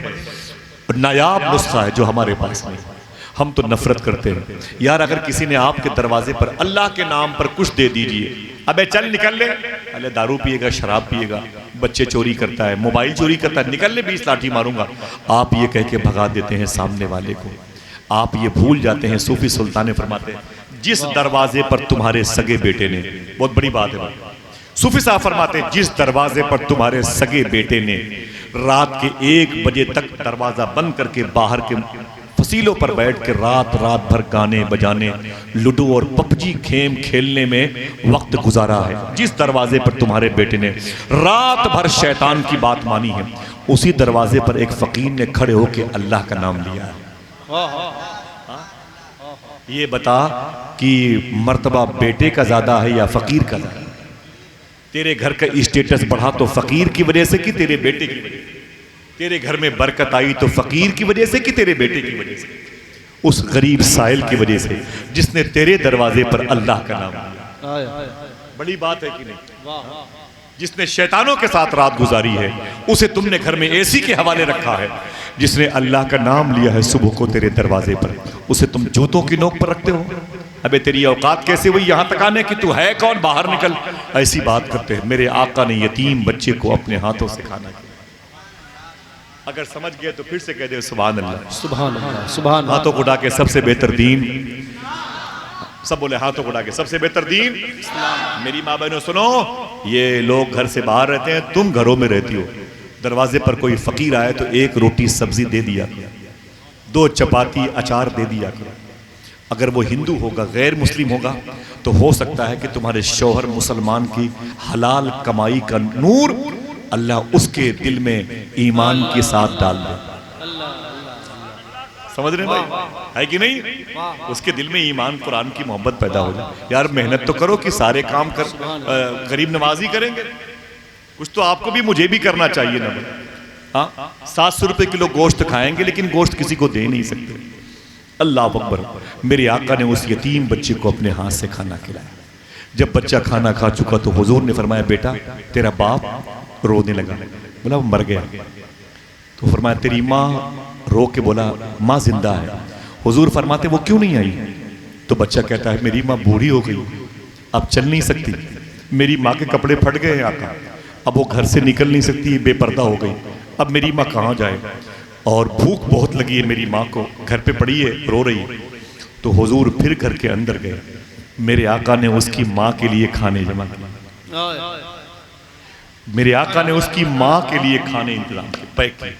नायाब नुस्खा है जो हमारे पास नहीं। हम तो नफरत करते हैं यार, अगर किसी ने आपके दरवाजे पर अल्लाह के नाम पर कुछ दे दीजिए, अबे चल निकल ले, अरे दारू पिएगा, शराब पिएगा, बच्चे चोरी करता है, मोबाइल चोरी करता है, निकल ले 20 लाठी मारूंगा, आप ये कह के भगा देते हैं सामने वाले को। आप ये भूल जाते हैं, सूफी सुल्तान फरमाते हैं जिस दरवाजे पर तुम्हारे सगे बेटे ने, बहुत बड़ी बात है भाई, सूफी साहब फरमाते हैं जिस दरवाजे पर तुम्हारे सगे बेटे ने रात के 1 बजे तक दरवाजा बंद करके बाहर के फसीलों पर बैठ के रात रात भर गाने बजाने, लूडो और पबजी गेम खेलने में वक्त गुजारा है, जिस दरवाजे पर तुम्हारे बेटे ने रात भर शैतान की बात मानी है, उसी दरवाजे पर एक फकीर ने खड़े होकर अल्लाह का नाम लिया है। ये बता कि मर्तबा बेटे का ज्यादा है या फकीर का ज्यादा? तेरे घर का स्टेटस बढ़ा तो फकीर की वजह से कि तेरे बेटे की वजह से? तेरे घर में बरकत आई तो फकीर की वजह से कि तेरे बेटे की वजह से? उस गरीब साइल की वजह से जिसने तेरे दरवाजे पर अल्लाह का नाम लिया। बड़ी बात है कि नहीं? जिसने शैतानों के साथ रात गुजारी है, उसे तुमने घर में एसी के हवाले रखा है। जिसने अल्लाह का नाम लिया है सुबह को तेरे दरवाजे पर, उसे तुम जूतों की नोक पर रखते हो। अबे तेरी औकात कैसे हुई यहां तक आने की? तू है कौन? बाहर निकल। ऐसी बात करते हैं। मेरे आका ने यतीम बच्चे को अपने हाथों से खाना किया। अगर समझ गए तो फिर से कह दे सुभान अल्लाह, सुभान अल्लाह, सुभान अल्लाह। हाथों को उठा के सबसे बेहतर दीन, सब बोले हाथों को उठा के सबसे बेहतर दीन। मेरी माँ बहनों सुनो, ये लोग घर से बाहर रहते हैं, तुम घरों में रहती हो। दरवाजे पर कोई फकीर आए तो एक रोटी सब्जी दे दिया करो, 2 चपाती अचार दे दिया करो। अगर वो हिंदू होगा, गैर मुस्लिम होगा, तो हो सकता है कि तुम्हारे शौहर मुसलमान की हलाल कमाई का नूर अल्लाह उसके दिल में ईमान के साथ डाल दे। समझ रहे भाई, है कि नहीं? उसके दिल में ईमान, कुरान की मोहब्बत पैदा हो जाए। यार मेहनत तो करो कि सारे काम कर गरीब नवाजी करेंगे, कुछ तो आपको भी मुझे भी करना चाहिए ना। हाँ, 700 रुपए किलो गोश्त खाएंगे लेकिन गोश्त किसी को दे नहीं सकते। अल्लाह अकबर। मेरे आका ने उस यतीम बच्चे को अपने हाथ से खाना खिलाया। जब बच्चा खाना खा चुका तो हुजूर ने फरमाया, बेटा तेरा बाप रोने लगा। बोला वो मर गया। तो फरमाया तेरी माँ? रो के बोला माँ जिंदा है। हुजूर फरमाते वो क्यों नहीं आई? तो बच्चा कहता है मेरी माँ बूढ़ी हो गई, अब चल नहीं सकती, मेरी माँ के कपड़े फट गए हैं आका, अब वो घर से निकल नहीं सकती, बेपर्दा हो गई, अब मेरी माँ कहाँ जाए, और भूख बहुत लगी है मेरी माँ को, घर पे पड़ी है रो रही है। तो हुजूर फिर घर के अंदर गए। मेरे आका ने उसकी माँ के लिए खाने जमा किए। मेरे आका ने उसकी माँ के लिए खाने इंतजाम किए, पैक किए।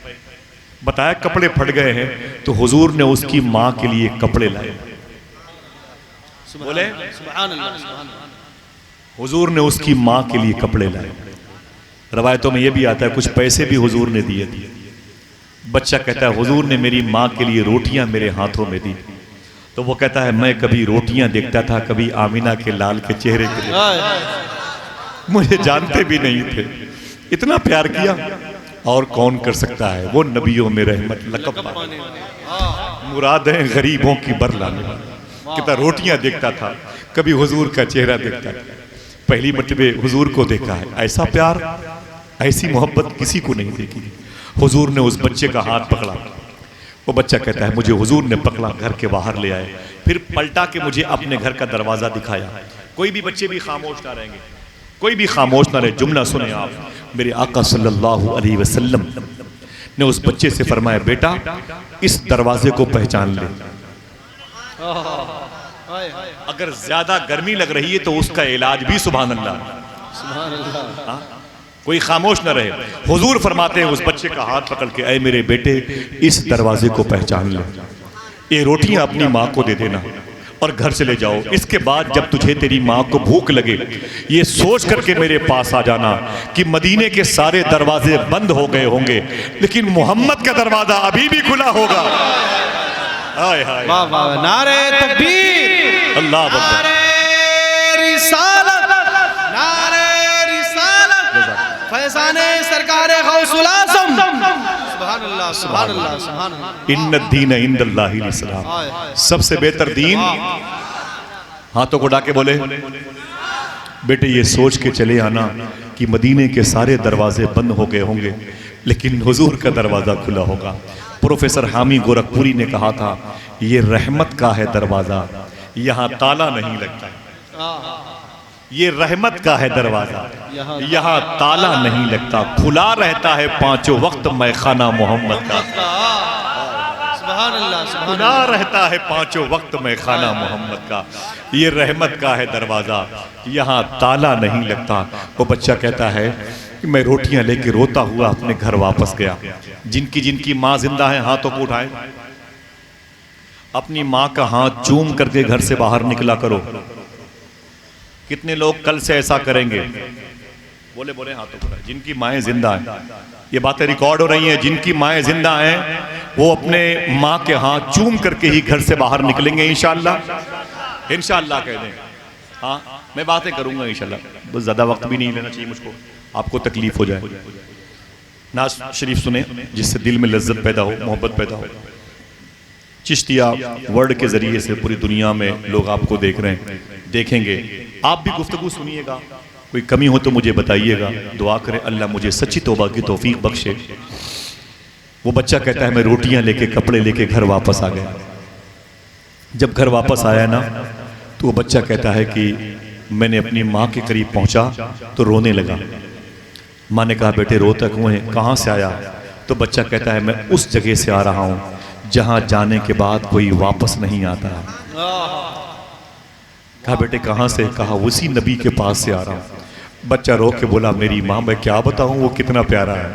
बताया कपड़े फट गए हैं तो हुजूर ने उसकी माँ के लिए कपड़े लाए। बोले सुभान अल्लाह, सुभान अल्लाह। हुजूर ने उसकी माँ के लिए कपड़े लाए। रवायतों में यह भी आता है कुछ पैसे भी हुजूर ने दिए थे। बच्चा कहता है हुजूर ने मेरी माँ के लिए रोटियां मेरे हाथों में दी। तो वो कहता है मैं कभी रोटियां देखता था, कभी आमिना के लाल के चेहरे के लिए, मुझे जानते भी नहीं थे, इतना प्यार किया। और कौन कर सकता है? वो नबियों में रहमत लक़ब पाने वाले, मुरादें गरीबों की बर लाने वाले। कितना रोटियां देखता था, कभी हुजूर का चेहरा देखता था। पहली मर्तबे हुजूर को देखा है। ऐसा प्यार, ऐसी मोहब्बत किसी को नहीं देखी। हुजूर ने उस बच्चे का हाथ पकड़ा। वो बच्चा कहता है मुझे हुजूर ने पकड़ा, घर के बाहर ले आए, फिर पलटा के मुझे अपने घर का दरवाजा दिखाया। कोई भी बच्चे भी खामोश ना रहेंगे, कोई भी खामोश ना रहे। जुमला सुने आप। मेरे आका सल्लल्लाहु अलैहि वसल्लम ने उस बच्चे से फरमाया बेटा इस दरवाजे को पहचान ले, अगर ज्यादा गर्मी लग रही है तो उसका इलाज भी सुभान अल्लाह, सुभान अल्लाह। कोई खामोश न रहे। हुजूर फरमाते हैं उस बच्चे का हाथ पकड़ के, ऐ मेरे बेटे इस दरवाजे को पहचान ले, ये रोटियां अपनी माँ को दे देना और घर चले जाओ। इसके बाद जब तुझे तेरी माँ को भूख लगे, ये सोच करके मेरे पास आ जाना कि मदीने के सारे दरवाजे बंद हो गए होंगे लेकिन मोहम्मद का दरवाजा अभी भी खुला होगा। हाय हाय, वाह वाह, नारे तकबीर, अल्लाह अकबर, नारे रिसालत, नारे रिसालत, फैज़ाने सरकारे गौसुल आज़म। सुभान अल्लाह, सुभान अल्लाह, सुभान अल्लाह। इन्न दीन इंदल्लाहिल इस्लाम, सबसे बेहतर दीन। हाथों को डाके बोले बेटे ये सोच के चले आना कि मदीने के सारे दरवाजे बंद हो गए होंगे लेकिन हुजूर का दरवाजा खुला होगा। प्रोफेसर हामी गोरखपुरी ने कहा था ये रहमत का है दरवाजा, यहाँ ताला नहीं लगता, ये रहमत का है दरवाजा, यहाँ ताला नहीं लगता, खुला रहता है पांचों वक्त मैखाना मोहम्मद का। सुभान अल्लाह, सुभान खुला रहता है पांचों वक्त मैखाना मोहम्मद का, ये रहमत का है दरवाजा, यहाँ ताला नहीं लगता। वो बच्चा कहता है कि मैं रोटियां लेके रोता हुआ अपने घर वापस गया। जिनकी जिनकी माँ जिंदा है हाथों को उठाए, अपनी माँ का हाथ चूम करके घर से बाहर निकला करो। कितने लोग कल से ऐसा करेंगे? बोले बोले हाथों पर, जिनकी माएँ जिंदा हैं, ये बातें रिकॉर्ड हो रही हैं, जिनकी माएँ जिंदा हैं वो अपने माँ के हाथ चूम करके ही घर से बाहर निकलेंगे इंशाअल्लाह। इंशाअल्लाह कह दें। हाँ, मैं बातें करूंगा इंशाअल्लाह, बस ज़्यादा वक्त भी नहीं लेना चाहिए मुझको, आपको तकलीफ हो जाए। नाज शरीफ सुने जिससे दिल में लज्जत पैदा हो, मोहब्बत पैदा हो। चिश्तिया वर्ड के ज़रिए से पूरी दुनिया में लोग आपको देख रहे हैं, देखेंगे। आप भी गुफ्तगू सुनिएगा, कोई कमी हो तो मुझे बताइएगा। दुआ करें अल्लाह मुझे सच्ची तौबा की तौफीक बख्शे। वो बच्चा कहता है मैं रोटियां लेके कपड़े लेके घर वापस आ गया। जब घर वापस आया ना तो वो बच्चा कहता है कि मैंने अपनी माँ के करीब पहुंचा तो रोने लगा। माँ ने कहा बेटे रोता क्यों है, कहाँ से आया? तो बच्चा कहता है मैं उस जगह से आ रहा हूँ जहाँ जाने के बाद कोई वापस नहीं आता है। कहा बेटे कहाँ से? कहा उसी नबी के पास से आ रहा हूँ। बच्चा रो के बोला मेरी माँ मैं क्या बताऊँ वो कितना प्यारा है,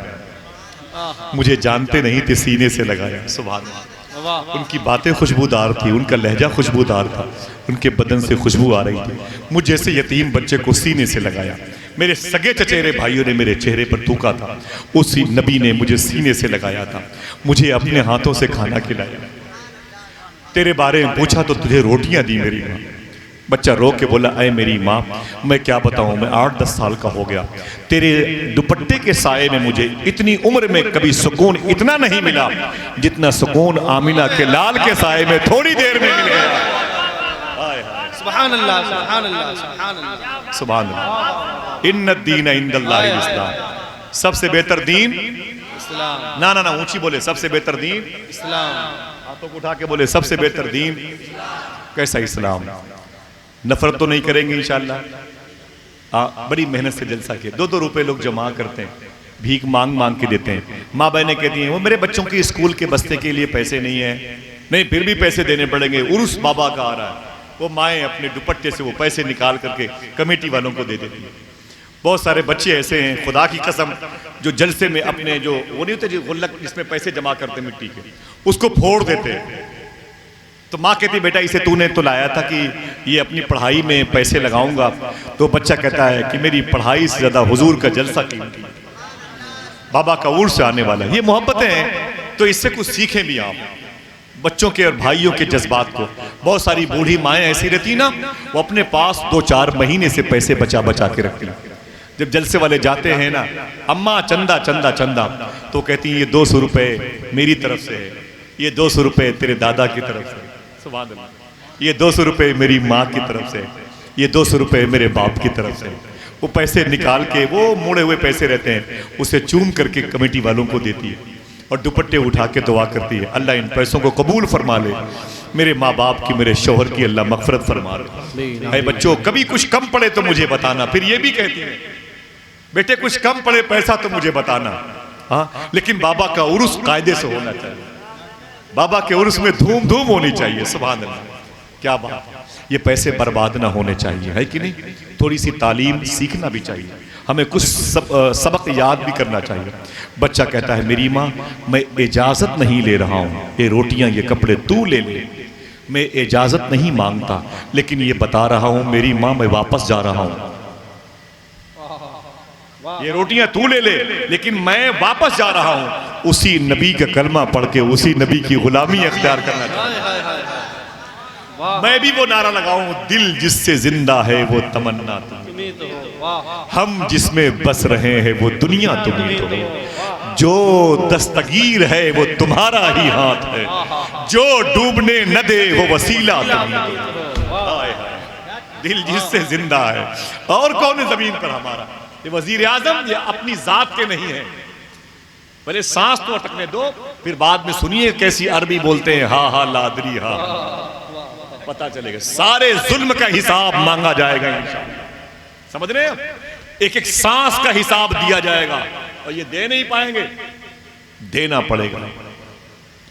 मुझे जानते नहीं थे सीने से लगाया। सुभान अल्लाह। उनकी बातें खुशबूदार थी, उनका लहजा खुशबूदार था, उनके बदन से खुशबू आ रही थी। मुझ जैसे यतीम बच्चे को सीने से लगाया। मेरे सगे चचेरे भाइयों ने मेरे चेहरे पर थूका था, उसी नबी ने मुझे सीने से लगाया था, मुझे अपने हाथों से खाना खिलाया, तेरे बारे में पूछा तो तुझे रोटियां दी मेरी माँ। बच्चा रो के बोला अय मेरी माँ मैं क्या बताऊं, मैं 8-10 साल का हो गया, तेरे दुपट्टे के साए में मुझे इतनी उम्र में कभी सुकून इतना नहीं मिला जितना सुकून आमिना के लाल के साए में थोड़ी देर में मिल गया। सुभान अल्लाह, सुभान अल्लाह, सुभान अल्लाह, सुभान अल्लाह। इन्न दीन इंदल्लाहिल इस्लाम, सबसे बेहतर दीन इस्लाम। ना ना ना ऊंची बोले, सबसे बेहतर दीन इस्लाम। हाथों को उठा के बोले सबसे बेहतर दीन। कैसा इस्लाम? नफरत तो नहीं करेंगे इंशाअल्लाह। बड़ी मेहनत से जलसा किया, 2-2 रुपए लोग जमा करते हैं, भीख मांग मांग के देते हैं। माँ बहनें कहती हैं वो मेरे बच्चों की स्कूल के बस्ते के लिए पैसे नहीं है, नहीं फिर भी पैसे देने पड़ेंगे, उर्स बाबा का आ रहा है। वो माएँ अपने दुपट्टे से वो पैसे निकाल करके कमेटी वालों को दे देती हैं। बहुत सारे बच्चे ऐसे हैं खुदा की कसम जो जलसे में अपने जो वो नहीं होते जो गुल्लक जिसमें पैसे जमा करते मिट्टी के, उसको फोड़ देते हैं। तो माँ कहती बेटा इसे तूने तो लाया था कि ये अपनी पढ़ाई में पैसे लगाऊंगा। तो बच्चा कहता है कि मेरी पढ़ाई से ज्यादा हुजूर का जलसा कीमती, बाबा का उर्स से आने वाला है। ये मोहब्बतें हैं तो इससे कुछ सीखें भी आप बच्चों के और भाइयों के जज्बात को। बहुत सारी बूढ़ी माएँ ऐसी रहती ना, वो अपने पास 2-4 महीने से पैसे बचा बचा के रखती। जब जलसे वाले जाते हैं ना, अम्मा चंदा चंदा चंदा, तो कहती हैं ये 200 रुपए मेरी तरफ से है, ये 200 रुपए तेरे दादा की तरफ से, सुभान अल्लाह, ये 200 रुपए मेरी माँ की तरफ से, ये 200 रुपए मेरे बाप की तरफ से। वो पैसे निकाल के, वो मुड़े हुए पैसे रहते हैं, उसे चूम करके कमेटी वालों को देती है और दुपट्टे उठा के दुआ करती है अल्लाह इन पैसों को कबूल फरमा ले, मेरे माँ बाप की मेरे शौहर की अल्लाह मगफरत फरमा ले। अरे बच्चों कभी कुछ कम पड़े तो मुझे बताना। फिर ये भी कहती है बेटे कुछ कम पड़े पैसा तो मुझे बताना। हाँ, लेकिन बाबा का उर्स कायदे से होना चाहिए, बाबा के उर्स में धूम धूम होनी चाहिए। सुभान अल्लाह, क्या बात है। ये पैसे बर्बाद ना होने चाहिए, है कि नहीं? थोड़ी सी तालीम सीखना भी चाहिए, हमें कुछ सबक याद भी करना चाहिए। बच्चा कहता है मेरी माँ मैं इजाज़त नहीं ले रहा हूँ, ये रोटियाँ ये कपड़े तू ले ले, मैं इजाज़त नहीं मांगता, लेकिन ये बता रहा हूँ मेरी माँ मैं वापस जा रहा हूँ, ये रोटियां तू ले ले लेकिन मैं वापस जा रहा हूं। उसी नबी का कलमा पढ़ के उसी नबी की गुलामी अख्तियार करना चाहिए। मैं भी वो नारा लगाऊं दिल जिससे जिंदा है वो तमन्ना तुम्हें तो हो, हम जिसमें बस रहे हैं वो दुनिया तुम्हें तो हो, जो दस्तगीर है वो तुम्हारा ही हाथ है, जो डूबने न दे वो वसीला तुम्हें तो हो। दिल जिससे जिंदा है, और कौन है जमीन पर हमारा? ये वजीर आजम, ये अपनी जात के नहीं है। पहले सांस तो अटकने दो, फिर बाद में सुनिए कैसी अरबी बोलते हैं, हा हा लादरी हा, पता चलेगा। सारे जुल्म का हिसाब मांगा जाएगा इंशाअल्लाह, समझ रहे हैं? एक एक सांस का हिसाब दिया जाएगा, और ये दे नहीं पाएंगे, देना पड़ेगा।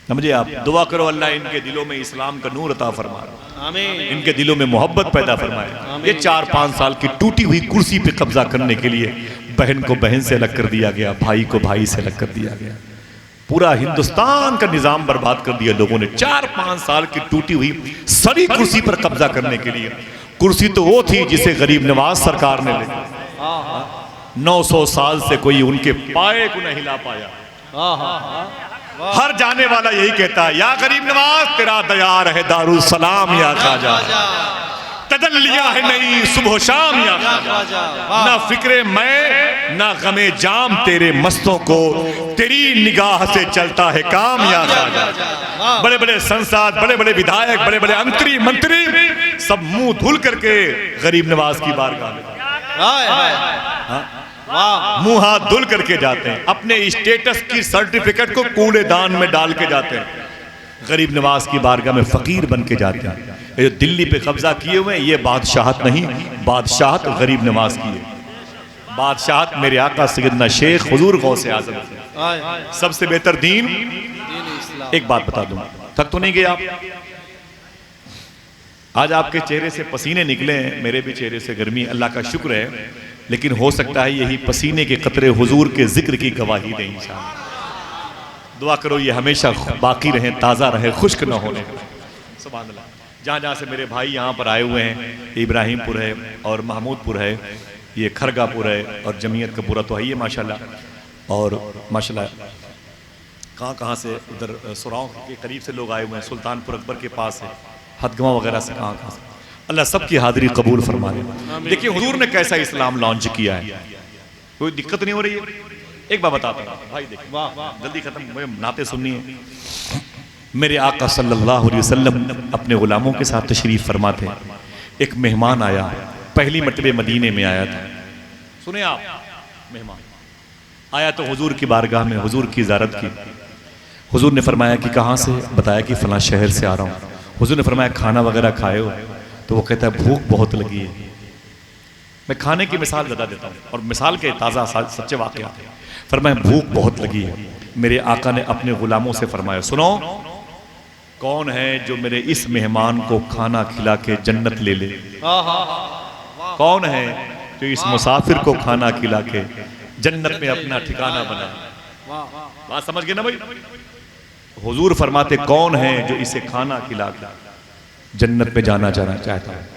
समझे आप? दुआ करो अल्लाह इनके दिलों में इस्लाम का नूर अता फरमाए, आमीन। इनके दिलों में मोहब्बत पैदा फरमाए। ये 4-5 साल की टूटी हुई कुर्सी पे कब्जा करने के लिए बहन को बहन से अलग कर दिया गया, भाई को भाई से अलग कर दिया गया। पूरा हिंदुस्तान का निजाम बर्बाद कर दिया लोगों ने 4-5 साल की टूटी हुई सड़ी कुर्सी पर कब्जा करने के लिए। कुर्सी तो वो थी जिसे गरीब नवाज सरकार ने ले 900 साल से कोई उनके पाए को नहीं हिला पाया। हर जाने वाला यही कहता है, या गरीब नवाज तेरा दयार है दारुल सलाम या खाजा, तजल्लिया है नहीं सुबह शाम या खाजा, ना फिक्रे मैं ना गमे जाम तेरे मस्तों को, तेरी निगाह से चलता है काम या खाजा। बड़े बड़े सांसद, बड़े बड़े विधायक, बड़े बड़े मंत्री सब मुंह धुल करके गरीब नवाज की बारगाह में मुंह हाथ धुल करके जाते हैं, अपने स्टेटस की सर्टिफिकेट को कूड़ेदान में डाल के जाते हैं, गरीब नवाज की बारगाह में फकीर बन के जाते हैं। ये दिल्ली पे कब्जा किए हुए ये बादशाहत नहीं, बादशाहत गरीब नवाज की है। बादशाहत मेरे आका सैयदना शेख हुजूर गौसे आजम, सबसे बेहतर दीन। एक बात बता दूं, थक तो नहीं गए आप? आज आपके चेहरे से पसीने निकले हैं, मेरे भी चेहरे से गर्मी, अल्लाह का शुक्र है, लेकिन हो सकता है यही पसीने के कतरे हुजूर के जिक्र की गवाही दें इंशाअल्लाह। दुआ करो ये हमेशा बाकी रहे, ताज़ा रहे, खुश्क न होने। सुभान अल्लाह। जहाँ जहाँ से मेरे भाई यहाँ पर आए हुए हैं, इब्राहिमपुर है और महमूदपुर है, ये खरगापुर है और जमीयत का पूरा तो है ये माशाल्लाह। और माशाल्लाह कहाँ कहाँ से, उधर सुराव के करीब से लोग आए हुए हैं, सुल्तानपुर अकबर के पास है, हदगवां वगैरह से कहाँ कहाँ से। अल्लाह सबकी हाजिरी कबूल फरमा ले। देखिए हुजूर ने कैसा इस्लाम लॉन्च किया है, कोई दिक्कत नहीं हो रही है। एक बात बताता हूँ भाई, देखिए जल्दी खत्म, नाते सुननी है। मेरे आका सल्लल्लाहु अलैहि वसल्लम अपने गुलामों के साथ तशरीफ फरमाते, एक मेहमान आया, पहली मरतबे मदीने में आया था। सुने आप, मेहमान आया तो हुजूर की बारगाह में हुजूर की ज़ियारत की। हुजूर ने फरमाया कि कहाँ से, बताया कि फलां शहर से आ रहा हूँ। हुजूर ने फरमाया खाना वगैरह खाए हो? तो वो कहता है भूख बहुत लगी है। मैं खाने की मिसाल बता देता हूँ और मिसाल के ताज़ा सच्चे वाक़यात हैं। फरमाया भूख बहुत लगी है। मेरे आका ने अपने गुलामों से फरमाया, सुनो कौन है जो मेरे इस मेहमान को खाना खिला के जन्नत ले ले? कौन है जो इस मुसाफिर को खाना खिला के जन्नत में अपना ठिकाना बनाए? बात समझ गए ना भाई? हुजूर फरमाते कौन है जो इसे खाना खिला के जन्नत में जाना चाहता है।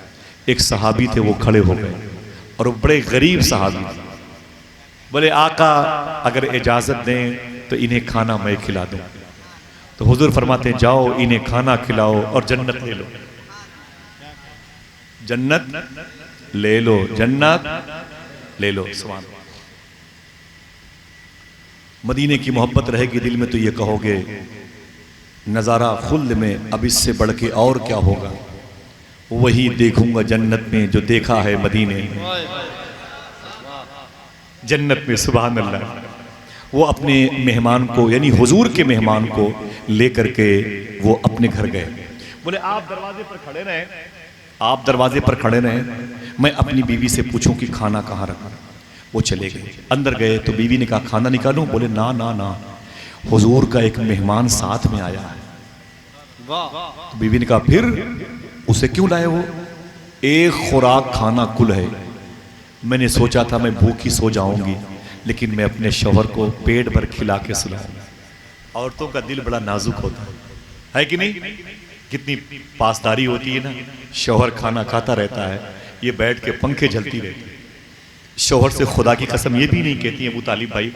एक सहाबी थे, वो खड़े हो गए और वो बड़े गरीब सहाबी थे। बोले आका अगर इजाजत दें तो इन्हें खाना मैं खिला दूं। तो हुजूर फरमाते जाओ इन्हें खाना खिलाओ और जन्नत ले लो, जन्नत ले लो, जन्नत ले लो। सुभान अल्लाह। मदीने की मोहब्बत रहेगी दिल में तो ये कहोगे नज़ारा खुल्द में अब इससे बढ़ के और क्या होगा, वही देखूंगा जन्नत में जो देखा है मदीने में। जन्नत में सुभान अल्लाह। वो अपने मेहमान को यानी हुजूर के मेहमान को लेकर के वो अपने घर गए। बोले आप दरवाजे पर खड़े रहें, आप दरवाजे पर खड़े रहें, मैं अपनी बीवी से पूछूं कि खाना कहाँ रखा। वो चले गए, अंदर गए तो बीवी ने कहा खाना निकालूं? बोले ना ना ना, हुजूर का एक मेहमान साथ में आया है। तो बीवी ने कहा फिर उसे क्यों लाए हो? एक खुराक खाना कुल है, मैंने सोचा था मैं भूखी सो जाऊंगी लेकिन मैं अपने शौहर को पेट भर खिला के सुलाऊंगा। औरतों का दिल बड़ा नाजुक होता है कि नहीं? कितनी पासदारी होती है ना, शौहर खाना खाता रहता है, ये बैठ के पंखे झलती रहती है। शौहर से खुदा की कसम ये भी नहीं कहती है अबू तालिब भाई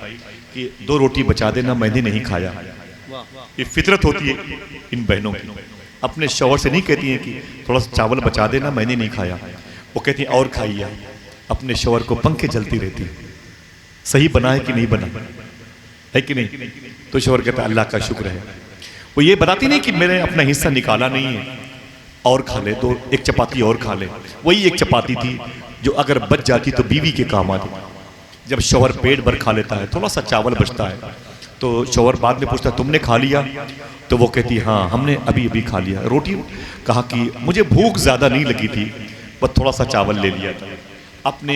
कि 2 रोटी बचा देना, मैंने नहीं खाया। ये फितरत होती है इन बहनों की, अपने शौहर से नहीं कहती है कि थोड़ा सा चावल बचा देना, मैंने नहीं खाया। वो कहती है और खाइए। अपने शौहर को पंखे जलती रहती है। सही बना है कि नहीं बना है कि नहीं? तो शौहर कहता है अल्लाह का शुक्र है। वो ये बताती नहीं कि मैंने अपना हिस्सा निकाला नहीं है, और खा ले, 1 चपाती और खा ले। वही 1 चपाती थी जो अगर बच जाती तो बीवी के काम आती। जब शौहर पेट भर खा लेता है, थोड़ा सा चावल बचता है, तो शौहर बाद में पूछता तुमने खा लिया? तो वो कहती हाँ हमने अभी अभी खा लिया। रोटी? कहा कि मुझे भूख ज़्यादा नहीं लगी थी, बस थोड़ा सा चावल ले लिया था। अपने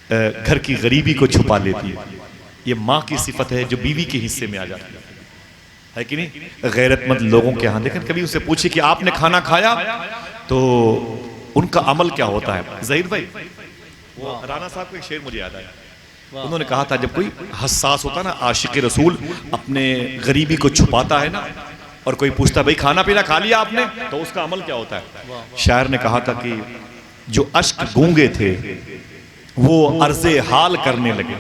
घर की गरीबी को छुपा लेती है। ये माँ की सिफत है जो बीवी के हिस्से में आ जाती है कि नहीं? गैरतमंद लोगों के यहाँ लेकिन कभी उनसे पूछे कि आपने खाना खाया तो उनका अमल क्या होता है। ज़हीर भाई, वो राना साहब का एक शेर मुझे याद आया उन्होंने कहा था जब कोई हसास होता ना आशिक रसूल अपने गरीबी को छुपाता है ना, और कोई पूछता भाई खाना पीना खा लिया आपने, तो उसका अमल क्या होता है। शायर ने कहा था कि जो अश्क गूंगे थे वो अर्ज़े हाल करने लगे,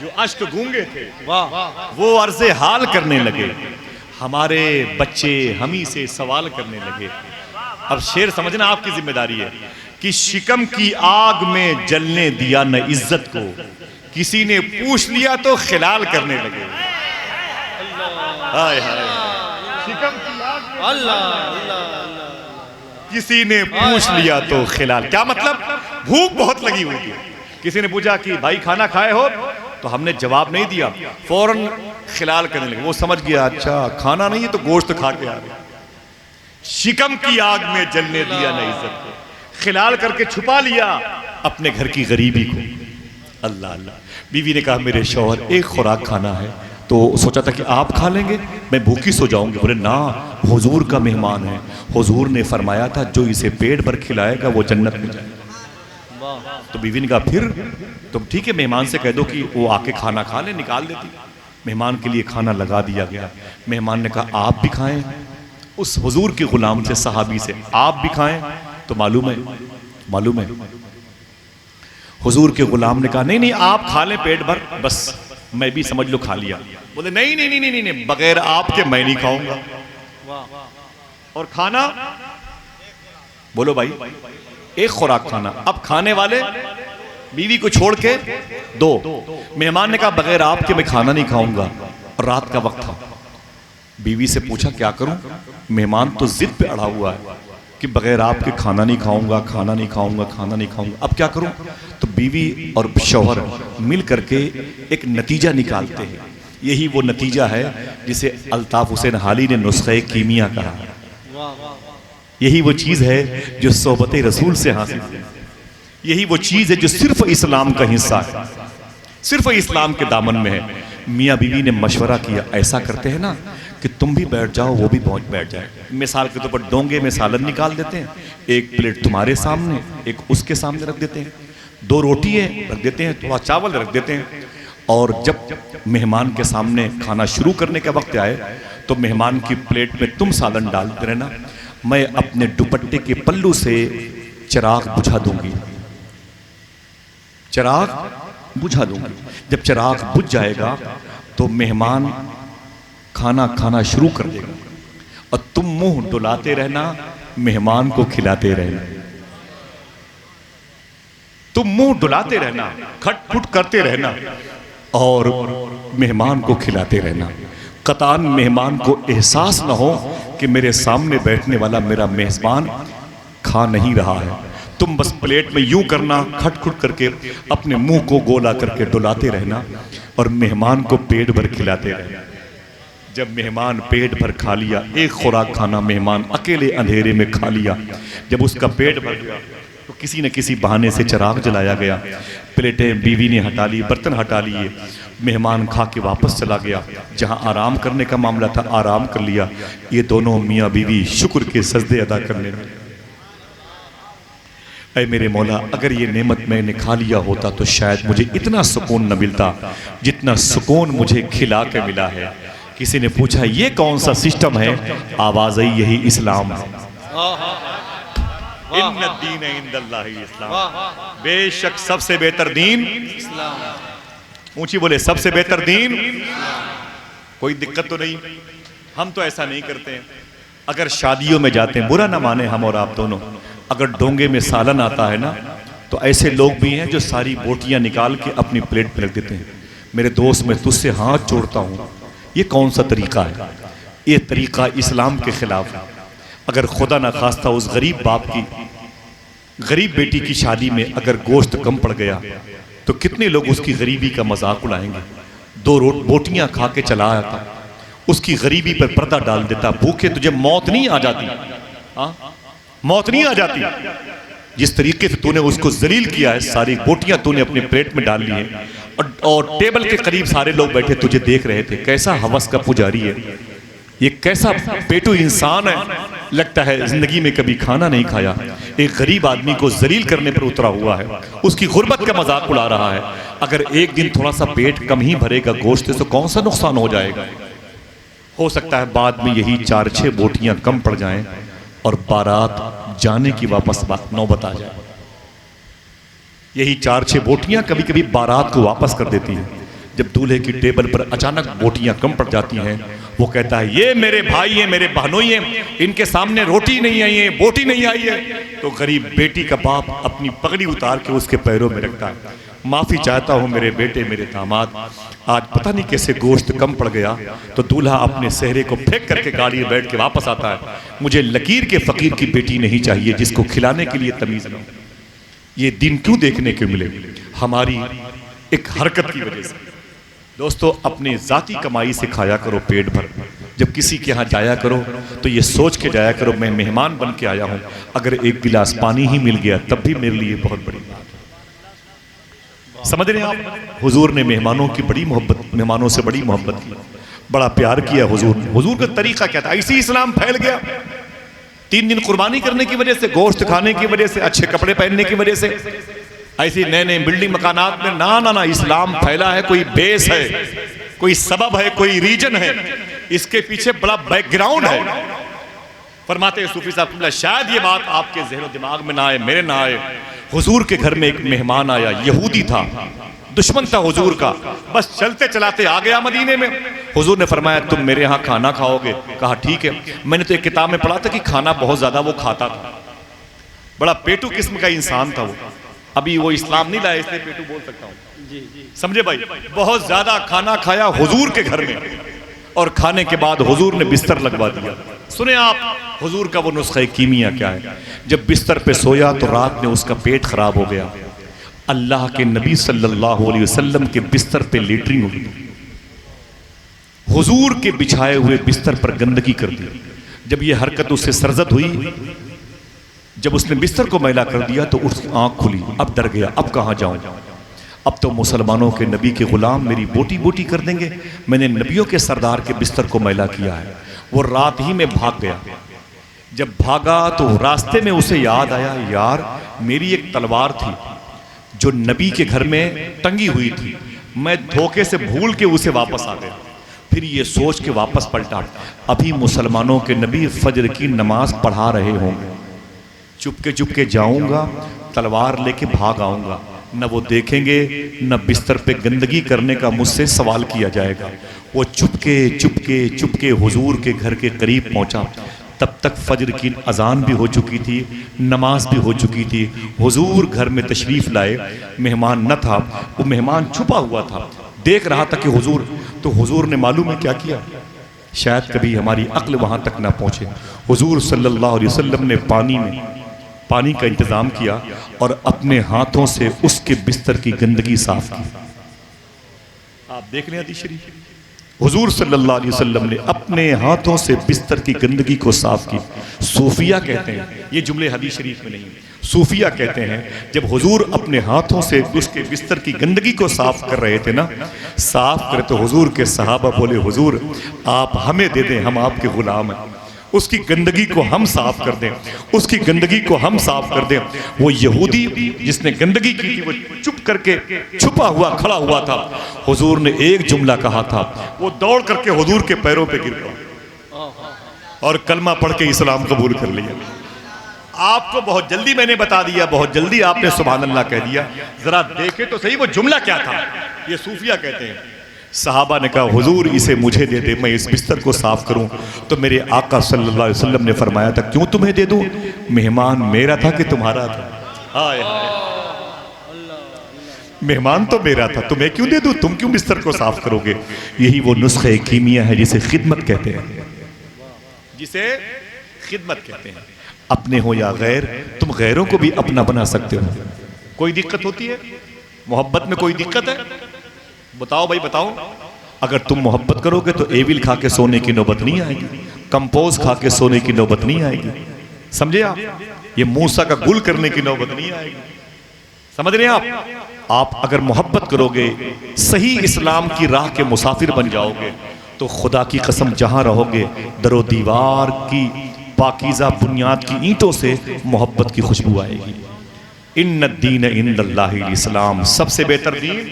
जो अश्क गूंगे थे वो अर्ज़े हाल करने लगे, हमारे बच्चे हम ही से सवाल करने लगे। अब शेर समझना आपकी जिम्मेदारी है कि शिकम की आग में जलने दिया न इज्जत को, किसी ने पूछ लिया तो खिलाल करने लगे। हाय हाय, शिकम की आग में अल्लाह किसी ने पूछ लिया तो खिलाल, क्या मतलब भूख बहुत लगी हुई थी, किसी ने पूछा कि भाई खाना खाए हो, तो हमने जवाब नहीं दिया, फौरन खिलाल करने लगे। वो समझ गया अच्छा खाना नहीं है तो गोश्त खा के आ गया। शिकम की आग में जलने दिया न इज्जत को, खिलाल करके छुपा लिया अपने घर की गरीबी को। अल्लाह अल्लाह। बीवी ने कहा मेरे शौहर एक खुराक खाना है, तो सोचा था कि आप खा लेंगे, मैं भूखी सो जाऊंगी। बोले ना, हुजूर का मेहमान है, हुजूर ने फरमाया था जो इसे पेट भर खिलाएगा वो जन्नत में जाएगा। तो बीवी ने कहा फिर तो ठीक है, मेहमान से कह दो कि वो आके खाना खा ले, निकाल देती। मेहमान के लिए खाना लगा दिया गया। मेहमान ने कहा आप भी खाएं, उस हुजूर के गुलाम से, सहाबी से, आप भी खाएं। तो मालूम है हुजूर के गुलाम ने कहा नहीं नहीं आप खा लें पेट भर, बस मैं भी समझ लो खा लिया। बोले नहीं नहीं नहीं नहीं, नहीं बगैर आपके मैं नहीं खाऊंगा। और खाना बोलो भाई एक खुराक खाना। अब खाने वाले बीवी को छोड़ के दो। मेहमान ने कहा बगैर आपके मैं खाना नहीं खाऊंगा। और रात का वक्त था, बीवी से पूछा क्या करूं, मेहमान तो जिद पे अड़ा हुआ है कि बगैर आपके खाना नहीं खाऊंगा, खाना नहीं खाऊंगा, खाना नहीं खाऊंगा, अब क्या करूं। तो बीवी और शौहर मिल करके एक नतीजा निकालते हैं। यही वो नतीजा है जिसे अल्ताफ हुसैन हाली ने नुस्खे कीमिया कहा। यही वो चीज है जो सोहबत रसूल से हासिल है। यही वो चीज है जो सिर्फ इस्लाम का हिस्सा है, सिर्फ इस्लाम के दामन में है। मियाँ बीवी ने मशवरा किया, ऐसा करते हैं ना कि तुम भी बैठ जाओ वो भी बैठ जाए। मिसाल के तौर पर डोंगे में सालन निकाल देते हैं, एक प्लेट तुम्हारे सामने एक उसके सामने रख देते हैं, 2 रोटियां रख देते हैं, थोड़ा चावल रख देते हैं। और जब मेहमान के सामने खाना शुरू करने का वक्त आए तो मेहमान की प्लेट में तुम सालन डालते रहना, मैं अपने दुपट्टे के पल्लू से चिराग बुझा दूंगी, चिराग बुझा दूंगी। जब चिराग बुझ जाएगा तो मेहमान खाना खाना शुरू कर देगा और तुम मुंह डुलाते रहना, मेहमान को खिलाते रहना। तुम मुंह डुलाते रहना, खटखुट करते रहना और मेहमान को खिलाते रहना। कतान मेहमान को एहसास न हो कि मेरे सामने बैठने वाला मेरा मेहमान खा नहीं रहा है। तुम बस प्लेट में यूं करना, खटखुट करके अपने मुंह को गोला करके डुलाते रहना और मेहमान को पेट भर खिलाते रहना। जब मेहमान पेट भर खा लिया, एक खुराक खाना मेहमान अकेले अंधेरे में खा लिया, जब उसका पेट भर गया तो किसी न किसी बहाने से चिराग जलाया गया, प्लेटें बीवी ने हटा ली, बर्तन हटा लिए, मेहमान खा के वापस चला गया। जहां आराम करने का मामला था आराम कर लिया। ये दोनों मियाँ बीवी शुक्र के सजदे अदा करने लगे। ऐ मेरे मौला, अगर ये नेमत मैंने खा लिया होता तो शायद मुझे इतना सुकून न मिलता जितना सुकून मुझे खिला के मिला है। किसी ने पूछा ये कौन सा सिस्टम है, आवाज आई यही इस्लाम है। इन्ना दीन इंदल्लाहि इस्लाम, बेशक सबसे बेहतर दीन इस्लाम। ऊंची बोले सबसे बेहतर दीन। कोई दिक्कत तो नहीं, हम तो ऐसा नहीं करते हैं। अगर शादियों में जाते हैं, बुरा ना माने हम और आप दोनों, अगर डोंगे में सालन आता है ना तो ऐसे लोग भी हैं जो सारी बोटियां निकाल के अपनी प्लेट पे रख देते हैं। मेरे दोस्त, मैं तुझसे हाथ जोड़ता हूं, ये कौन सा तरीका है? ये तरीका इस्लाम के खिलाफ है। अगर खुदा न खास्ता उस गरीब बाप की गरीब बेटी की शादी में अगर गोश्त कम पड़ गया तो कितने लोग उसकी गरीबी का मजाक उड़ाएंगे। 2 बोटियां खा के चला आता, उसकी गरीबी पर पर्दा डाल देता। भूखे तुझे मौत नहीं आ जाती, मौत नहीं आ जाती। जिस तरीके से तूने उसको जलील किया है, सारी बोटियां तूने अपने प्लेट में डाल ली है और टेबल के करीब सारे लोग बैठे तुझे देख रहे थे, कैसा हवस का पुजारी है। ये कैसा पेटू इंसान है, लगता है जिंदगी में कभी खाना नहीं खाया। एक गरीब आदमी को जलील करने पर उतरा हुआ है, उसकी गुर्बत का मजाक उड़ा रहा है। अगर एक दिन थोड़ा सा पेट कम ही भरेगा गोश्त से तो कौन सा नुकसान हो जाएगा। हो सकता है बाद में यही 4-6 बोटियां कम पड़ जाएं और बारात जाने की वापस नौबत आ जाए। यही 4-6 बोटियां कभी कभी बारात को वापस कर देती हैं। जब दूल्हे की टेबल पर अचानक बोटियां कम पड़ जाती हैं, वो कहता है ये मेरे भाई हैं, मेरे बहनोई हैं, इनके सामने रोटी नहीं आई है, बोटी नहीं आई है। तो गरीब बेटी का बाप अपनी पगड़ी उतार के उसके पैरों में रखता है, माफी चाहता हूं मेरे बेटे, मेरे दामाद, आज पता नहीं कैसे गोश्त कम पड़ गया। तो दूल्हा अपने सेहरे को फेंक करके गाड़ी में बैठ के वापस आता है। मुझे लकीर के फकीर की बेटी नहीं चाहिए जिसको खिलाने के लिए तमीज न हो। ये दिन क्यों देखने को मिले? हमारी एक हरकत की वजह से। दोस्तों, अपने जाती कमाई से खाया करो पेट भर। जब किसी के यहाँ जाया करो तो ये सोच के जाया करो मैं मेहमान बन के आया हूं, अगर एक गिलास पानी ही मिल गया तब भी मेरे लिए बहुत बड़ी बात है। समझ रहे हैं आप? हुजूर ने मेहमानों की बड़ी मोहब्बत, मेहमानों से बड़ी मोहब्बत की, बड़ा प्यार किया हुजूर ने। हुजूर का तरीका क्या था? ऐसी इस्लाम फैल गया। 3 दिन कुर्बानी करने की वजह से, गोश्त खाने की वजह से, अच्छे कपड़े पहनने की वजह से, ऐसी नए नए बिल्डिंग मकानात में ना ना ना, इस्लाम फैला है। कोई बेस है, कोई सबब है, कोई रीजन है, इसके पीछे बड़ा बैकग्राउंड है। फरमाते हैं सूफी साहब, शायद ये बात आपके ज़हन दिमाग में ना आए, मेरे ना आए। हुजूर के घर में एक मेहमान आया, यहूदी था, दुश्मन था हुजूर का, बस चलते चलाते आ गया मदीने में। हुजूर ने फरमाया तुम मेरे यहाँ खाना खाओगे? कहा ठीक है। मैंने तो एक किताब में पढ़ा था कि खाना बहुत ज्यादा वो खाता था, बड़ा पेटू किस्म का इंसान था वो। अभी वो इस्लाम नहीं लाया इसलिए पेटू बोल सकता हूँ, समझे भाई? बहुत ज्यादा खाना खाया हुजूर के घर में, और खाने के बाद हुजूर ने बिस्तर लगवा दिया। सुने आप हुजूर का वो नुस्खा कीमिया क्या है। जब बिस्तर पे सोया तो रात में उसका पेट खराब हो गया। अल्लाह के नबी सल्लल्लाहु अलैहि वसल्लम के बिस्तर पे लेटरिन हुई, हुजूर के बिछाए हुए बिस्तर पर गंदगी कर दी। जब ये हरकत उससे सरजद हुई, जब उसने बिस्तर को मैला कर दिया तो उसकी आंख खुली। अब डर गया, अब कहां जाऊं? अब तो मुसलमानों के नबी के गुलाम मेरी बोटी बोटी कर देंगे। मैंने नबियों के सरदार के बिस्तर को मैला किया है। वो रात ही में भाग गया। जब भागा तो रास्ते में उसे याद आया, यार मेरी एक तलवार थी जो नबी के घर में टंगी हुई थी, मैं धोखे से भूल के उसे वापस आ गया। फिर ये सोच के वापस पलटा, अभी मुसलमानों के नबी फजर की नमाज पढ़ा रहे होंगे, चुपके चुपके जाऊंगा, तलवार लेके भाग आऊंगा, न वो देखेंगे न बिस्तर पे गंदगी करने का मुझसे सवाल किया जाएगा। वो चुपके चुपके चुपके हुजूर के घर के करीब पहुंचा। तब तक फजर की अजान भी हो चुकी थी, नमाज भी हो चुकी थी। हुजूर घर में तशरीफ लाए, मेहमान न था, वो मेहमान छुपा हुआ था, देख रहा था कि हुजूर। तो हुजूर ने मालूम है क्या किया? शायद कभी हमारी अक्ल वहां तक ना पहुंचे। हुजूर सल्लल्लाहु अलैहि वसल्लम ने पानी का इंतजाम किया और अपने हाथों से उसके बिस्तर की गंदगी साफ की। आप देख लें हदीस शरीफ, हुजूर सल्लल्लाहु अलैहि वसल्लम ने अपने हाथों से बिस्तर की गंदगी को साफ की। सूफिया कहते हैं, ये जुमले हदीस शरीफ में नहीं, सूफिया कहते हैं जब हुजूर अपने हाथों से उसके बिस्तर की गंदगी को साफ कर रहे थे ना, साफ करे तो हुजूर के सहाबा बोले, हुजूर आप हमें दे दें, हम आपके गुलाम हैं, उसकी गंदगी को हम साफ कर दें, उसकी गंदगी को हम साफ कर दें। वो यहूदी जिसने गंदगी की थी वो चुप करके छुपा हुआ खड़ा हुआ था। हुजूर ने एक जुमला कहा था, वो दौड़ करके हुजूर के पैरों पे गिर गया और कलमा पढ़ के इस्लाम कबूल कर लिया। आपको बहुत जल्दी मैंने बता दिया, बहुत जल्दी आपने सुभान अल्लाह कह दिया। जरा देखे तो सही वो जुमला क्या था। ये सूफिया कहते हैं। सहाबा ने कहा, हुजूर इसे मुझे दे दे, मैं इस बिस्तर को साफ करूं। तो मेरे आका सल्लल्लाहु अलैहि वसल्लम ने फरमाया था, क्यों तुम्हें दे दूं? मेहमान मेरा था कि तुम्हारा था? हाय हाय, मेहमान तो मेरा था, तुम्हें क्यों दे दूं? तुम क्यों बिस्तर को साफ करोगे? यही वो नुस्खे कीमिया है जिसे खिदमत कहते हैं, जिसे खिदमत कहते हैं। अपने हो या गैर, तुम गैरों को भी अपना बना सकते हो। कोई दिक्कत होती है? मोहब्बत में कोई दिक्कत है? बताओ भाई बताओ। अगर तुम मोहब्बत करोगे तो एविल खा के सोने की नौबत नहीं आएगी, कंपोज खा के सोने की नौबत नहीं आएगी, समझे आप? ये मूसा का गुल करने की नौबत नहीं आएगी, समझ रहे हैं आप? आप अगर मोहब्बत करोगे, सही इस्लाम की राह के मुसाफिर बन जाओगे, तो खुदा की कसम जहां रहोगे दरो दीवार की पाकीज़ा बुनियाद की ईंटों से मोहब्बत की खुशबू आएगी। इन्न दीन इंदल्लाहिल इस्लाम, सबसे बेहतर दीन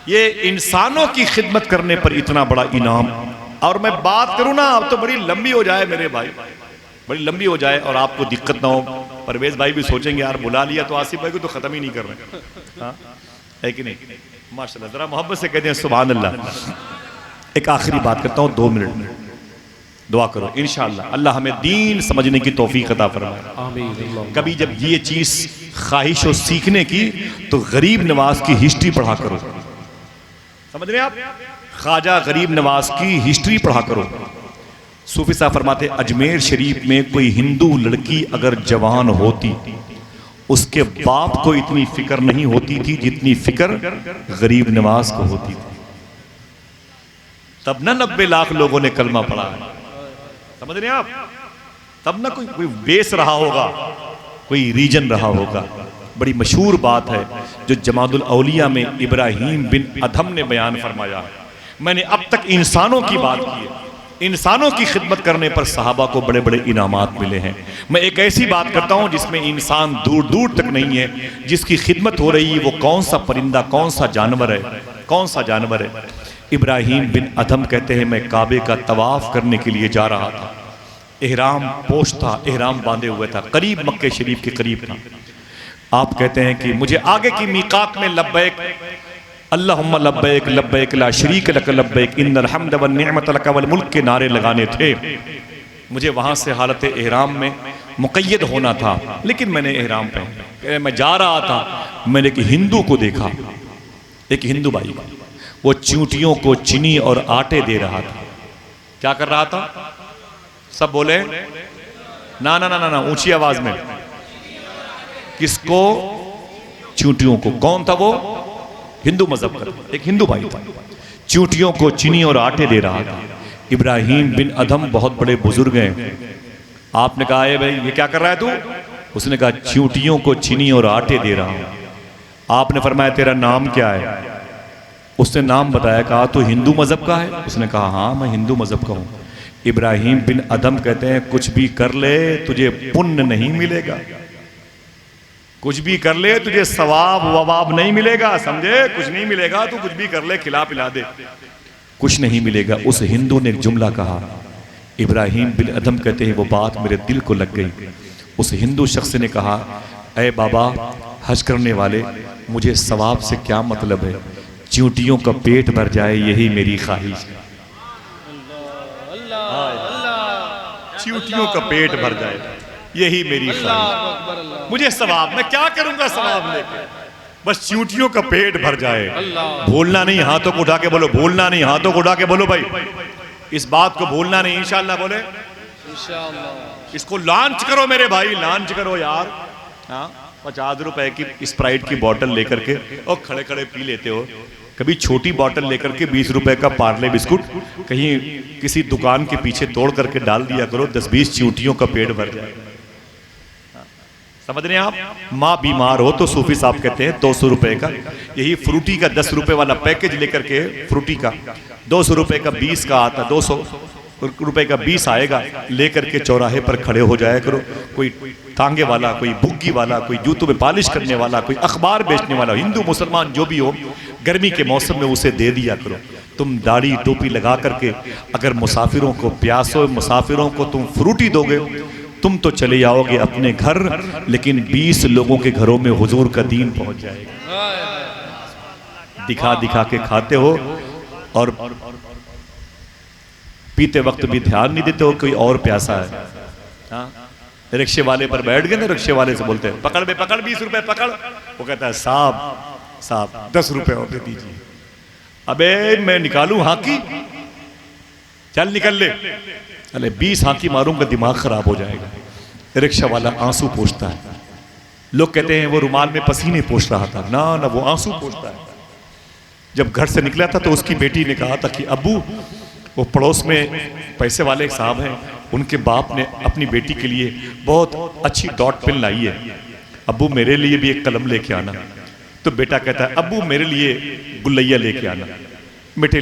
ये इंसानों की खिदमत करने पर इतना बड़ा इनाम। और मैं बात करूं ना अब तो बड़ी लंबी हो जाए मेरे भाई, बड़ी लंबी हो जाए और आपको दिक्कत ना हो। परवेज भाई भी सोचेंगे यार बुला लिया तो आसिफ भाई को तो खत्म ही नहीं कर रहे, हाँ है कि नहीं? माशाल्लाह, जरा मोहब्बत से कहते हैं सुभान अल्लाह। एक आखिरी बात करता हूं 2 मिनट में, दुआ करो इंशाअल्लाह अल्लाह हमें दीन समझने की तौफीक अता फरमाए, आमीन। कभी जब ये चीज ख्वाहिश हो सीखने की तो गरीब नवाज की हिस्ट्री पढ़ा करो, समझ रहे आप? ख्वाजा गरीब नवाज की हिस्ट्री पढ़ा करो। सूफी साहब फरमाते अजमेर शरीफ में कोई हिंदू लड़की अगर जवान होती उसके बाप को इतनी फिक्र नहीं होती थी जितनी फिक्र गरीब नवाज को होती थी। तब ना 90 लाख लोगों ने कलमा पढ़ा है, समझ रहे हैं आप? तब ना कोई बेस रहा होगा, कोई रीजन रहा होगा। बड़ी मशहूर बात है जो जमादुल औलिया में इब्राहिम बिन अधम ने बयान फरमाया है। मैंने अब तक इंसानों की बात की है, इंसानों की खिदमत करने पर सहाबा को बड़े बड़े इनामात मिले हैं। मैं एक ऐसी बात करता हूं जिसमें इंसान दूर दूर तक नहीं है, जिसकी खिदमत हो रही है वो कौन सा परिंदा, कौन सा जानवर है, कौन सा जानवर है। इब्राहिम बिन अधम कहते हैं मैं काबे का तवाफ करने के लिए जा रहा था, एहराम पोश था, एहराम बांधे हुए था, करीब मक्के शरीफ के करीब था। आप कहते हैं कि मुझे आगे की मीकात में लब्बैक अल्लाहुम्मा लब्बैक लब्बैक ला शरीक लक लब्बैक इन्नल हम्द वन निअमत लक वल मुल्क के नारे लगाने थे। मुझे वहां से हालत एहराम में मुक़य्यद होना था, लेकिन मैंने एहराम पहना। मैं जा रहा था, मैंने एक हिंदू को देखा, एक हिंदू भाई, वो चींटियों को चीनी और आटे दे रहा था। क्या कर रहा था? सब बोले ना ना ना ना ना, ऊंची आवाज में। किसको? चींटियों को। कौन था वो? हिंदू मजहब का एक हिंदू भाई था, चींटियों को चीनी और आटे दे रहा था। इब्राहिम बिन अधम बहुत बड़े बुजुर्ग हैं। आपने कहा है भाई ये क्या कर रहा है तू? उसने कहा चींटियों को चीनी और आटे दे रहा हूं। आपने फरमाया तेरा नाम क्या है? उसने नाम बताया। कहा तो हिंदू मजहब का है? उसने कहा हाँ मैं हिंदू मजहब का हूं। इब्राहिम बिन अधम कहते हैं कुछ भी कर ले तुझे पुण्य नहीं मिलेगा, कुछ भी कर ले तुझे सवाब ववाब नहीं मिलेगा, समझे? कुछ नहीं मिलेगा, तू कुछ भी कर ले, खिला पिला दे, कुछ नहीं मिलेगा। उस हिंदू ने एक जुमला कहा, इब्राहिम बिन अधम कहते हैं वो बात मेरे दिल को लग गई। उस हिंदू शख्स ने कहा ऐ बाबा हज करने वाले, मुझे सवाब से क्या मतलब है, चींटियों का पेट भर जाए यही मेरी ख्वाहिश है। चींटियों का पेट भर जाए यही मेरी ख्वाहिश, मुझे सवाब, मैं क्या करूंगा सवाब लेके, बस चींटियों का पेट भर जाए। भूलना नहीं, हाथों को उठा के बोलो, भूलना नहीं, हाथों को उठा के बोलो भाई, इस बात को भूलना नहीं। इंशाअल्लाह बोले, इंशाअल्लाह। इसको लॉन्च करो मेरे भाई, लॉन्च करो यार। हाँ 50 रुपए की स्प्राइट की बोतल लेकर के और खड़े खड़े पी लेते हो। कभी छोटी बोतल लेकर के 20 रुपए का पार्ले बिस्कुट कहीं किसी दुकान के पीछे तोड़ करके डाल दिया करो, 10-20 चींटियों का पेट भर जाए। समझ रहे हैं आप? माँ बीमार हो तो सूफी साहब कहते हैं 200 रुपए का यही फ्रूटी का 10 रुपए वाला पैकेज लेकर के, फ्रूटी का 200 रुपए का 20 का आता, 200 रुपए का 20 आएगा, लेकर के चौराहे पर खड़े हो जाया करो। कोई तांगे वाला, कोई बुग्गी वाला, कोई जूतों में पालिश करने वाला, कोई अखबार बेचने वाला, हिंदू मुसलमान जो भी हो, गर्मी के मौसम में उसे दे दिया करो। तुम दाढ़ी टोपी लगा करके अगर मुसाफिरों को, प्यासों मुसाफिरों को तुम फ्रूटी दोगे, तुम तो चले जाओगे अपने घर, लेकिन 20 लोगों के घरों में हुजूर का दीन पहुंच जाएगा। दिखा दिखा के खाते हो और पीते वक्त भी ध्यान नहीं देते हो कोई और प्यासा है। हाँ रिक्शे वाले पर बैठ गए ना, रिक्शे वाले से बोलते हैं पकड़ बे पकड़, 20 रुपए पकड़। वो कहता है साहब 10 रुपए और दे दीजिए। अबे मैं निकालूं हाकी, चल निकल ले। अरे 20 हाकी मारूंगा दिमाग खराब हो जाएगा। रिक्शा वाला आंसू पोंछता है। लोग कहते हैं वो रुमाल में पसीने पोंछ रहा था, ना ना वो आंसू पोंछता है। जब घर से निकला था तो उसकी बेटी ने कहा था कि अब्बू, वो पड़ोस में पैसे वाले एक साहब हैं, उनके बाप ने अपनी बेटी के लिए बहुत अच्छी डॉट पेन लाई है, अब्बू मेरे लिए भी एक कलम लेके आना। तो बेटा कहता है अब्बू मेरे लिए गुल्लैया लेके आना। मेरे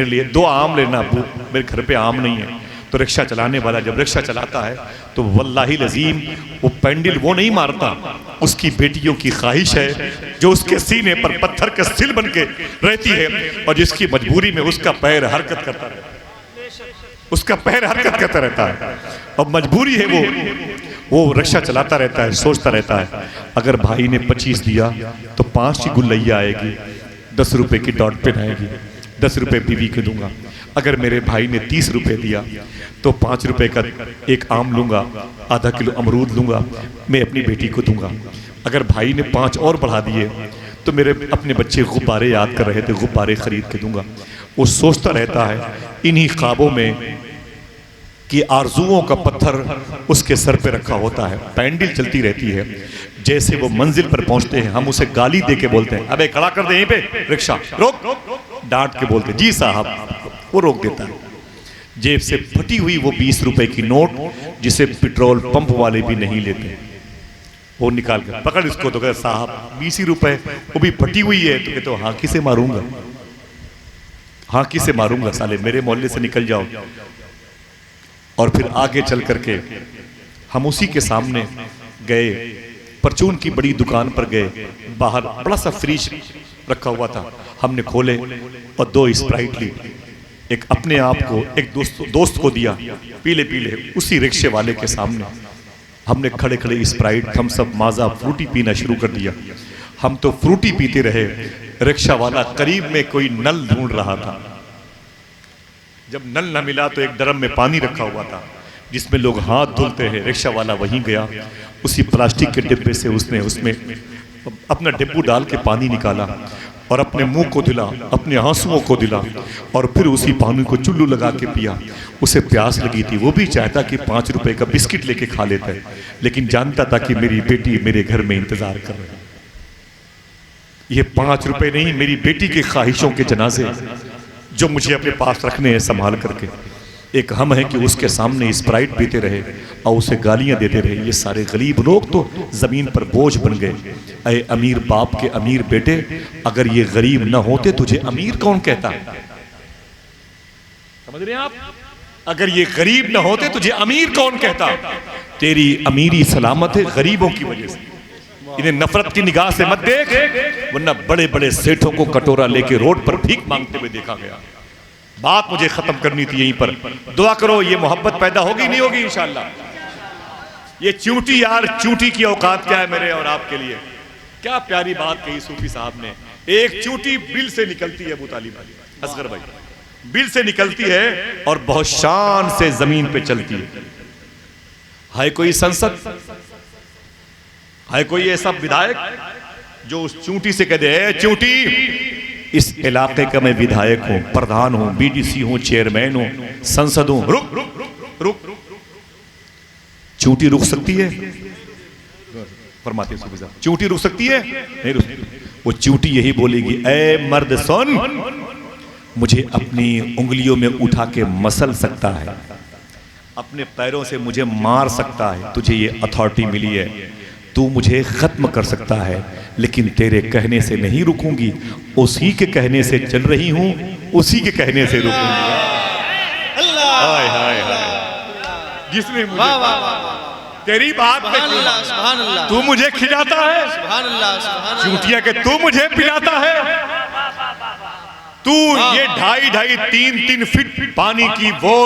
लिए 2 आम लेना अब्बू, मेरे घर पे आम नहीं है। तो रिक्शा चलाने वाला जब रिक्शा चलाता है तो वल्लाही लजीम वो पेंडल वो नहीं मारता, उसकी बेटियों की ख्वाहिश है जो उसके सीने पर पत्थर का सिल बन के रहती है और जिसकी मजबूरी में उसका पैर हरकत करता रहता है, उसका पैर हरकत करता रहता है और मजबूरी है वो रिक्शा चलाता रहता है, सोचता रहता है अगर भाई ने 25 दिया तो 5 की गुल्लैया आएगी, 10 रुपए की डॉट पेन आएगी, 10 रुपए बीवी को दूंगा। अगर मेरे भाई ने 30 रुपए दिया तो 5 रुपए का एक आम लूंगा, आधा किलो अमरूद लूंगा, मैं अपनी बेटी को दूंगा। अगर भाई ने 5 और बढ़ा दिए तो मेरे अपने बच्चे गुब्बारे याद कर रहे थे, गुब्बारे खरीद के दूंगा। वो सोचता रहता है इन्हीं ख्वाबों में कि आरजुओं का पत्थर उसके सर पे रखा होता है, पैंडल चलती रहती है। जैसे वो मंजिल पर पहुंचते हैं हम उसे गाली दे के बोलते हैं अबे खड़ा कर दे यहीं पे रिक्शा, रोक, डांट के बोलते जी साहब, वो रोक देता है। जेब से फटी हुई वो 20 रुपए की नोट जिसे पेट्रोल पंप वाले भी नहीं लेते, वो निकाल कर पकड़ इसको, तो कहते साहब 20 रुपए, वो भी फटी हुई है। तो कहते हाँकी से मारूंगा, हाँकी से मारूंगा, साले मेरे मोहल्ले से निकल जाओ। और फिर आगे चल करके हम उसी के सामने गए, परचून की बड़ी दुकान पर गए, बाहर बड़ा सा फ्रिज रखा हुआ था, हमने खोले और 2 स्प्राइट ली, एक अपने आप को एक दोस्त को दिया, पीले पीले उसी रिक्शे वाले के सामने हमने खड़े खड़े स्प्राइट, थम्स अप, माजा, फ्रूटी पीना शुरू कर दिया। हम तो फ्रूटी पीते रहे, रिक्शा वाला करीब में कोई नल ढूंढ रहा था। जब नल न मिला तो एक ड्रम में पानी रखा हुआ था जिसमें लोग हाथ धुलते हैं, रिक्शा वाला वहीं गया, उसी प्लास्टिक के डिब्बे से उसने उसमें अपना डिब्बू डाल के पानी निकाला और अपने मुंह को दिला, अपने आंसुओं को दिला और फिर उसी पानी को चुल्लू लगा के पिया। उसे प्यास लगी थी, वो भी चाहता कि 5 रुपए का बिस्किट लेके खा लेता है, लेकिन जानता था कि मेरी बेटी मेरे घर में इंतजार कर रही है। ये 5 रुपए नहीं, मेरी बेटी की ख्वाहिशों के जनाजे जो मुझे अपने पास रखने हैं संभाल करके। एक हम है कि उसके सामने स्प्राइट पीते रहे और उसे गालियां देते रहे। ये सारे गरीब लोग तो जमीन पर बोझ बन गए। अरे अमीर बाप के अमीर बेटे, अगर ये गरीब न होते तुझे अमीर कौन कहता? समझ रहे हैं आप? अगर ये गरीब न होते तुझे अमीर कौन कहता? तेरी अमीरी सलामत है गरीबों की वजह से। इन्हें नफरत की निगाह से मत देख, वरना बड़े बड़े सेठों को कटोरा लेके रोड पर भीख मांगते हुए देखा गया। बात मुझे खत्म करनी थी यहीं पर। दुआ करो ये मोहब्बत पैदा होगी नहीं होगी इंशाअल्लाह। ये चूंटी यार, चूंटी की औकात क्या है मेरे और आपके लिए। क्या प्यारी बात कही सूफी साहब ने। एक चूंटी बिल से निकलती है, अबू तालिब भाई, असगर भाई, बिल से निकलती है और बहुत शान से जमीन पे चलती है। है कोई संसद, है कोई ऐसा विधायक जो उस चूंटी से कह दे चूंटी इस इलाके का मैं विधायक हूं, प्रधान हूं, बीडीसी हूं, चेयरमैन हूं, संसद हूं, रुक रुक रुक रुक। चूंटी रुक सकती है? फरमाते हैं सूफी साहब, चूंटी रुक सकती है? नहीं रुक सकती। वो चूंटी यही बोलेगी, ए मर्द सुन, मुझे अपनी उंगलियों में उठा के मसल सकता है, अपने पैरों से मुझे मार सकता है, तुझे ये अथॉरिटी मिली है, तू मुझे खत्म कर सकता है, लेकिन तेरे कहने से नहीं रुकूंगी, उसी के कहने से चल रही हूं, उसी के कहने से रुकूंगी। हाय हाय हाय, जिसने मुझे तेरी बात पे तू मुझे खिलाता है, चूंटिया के तू मुझे पिलाता है, तू ये 2.5-3 फीट पानी की वो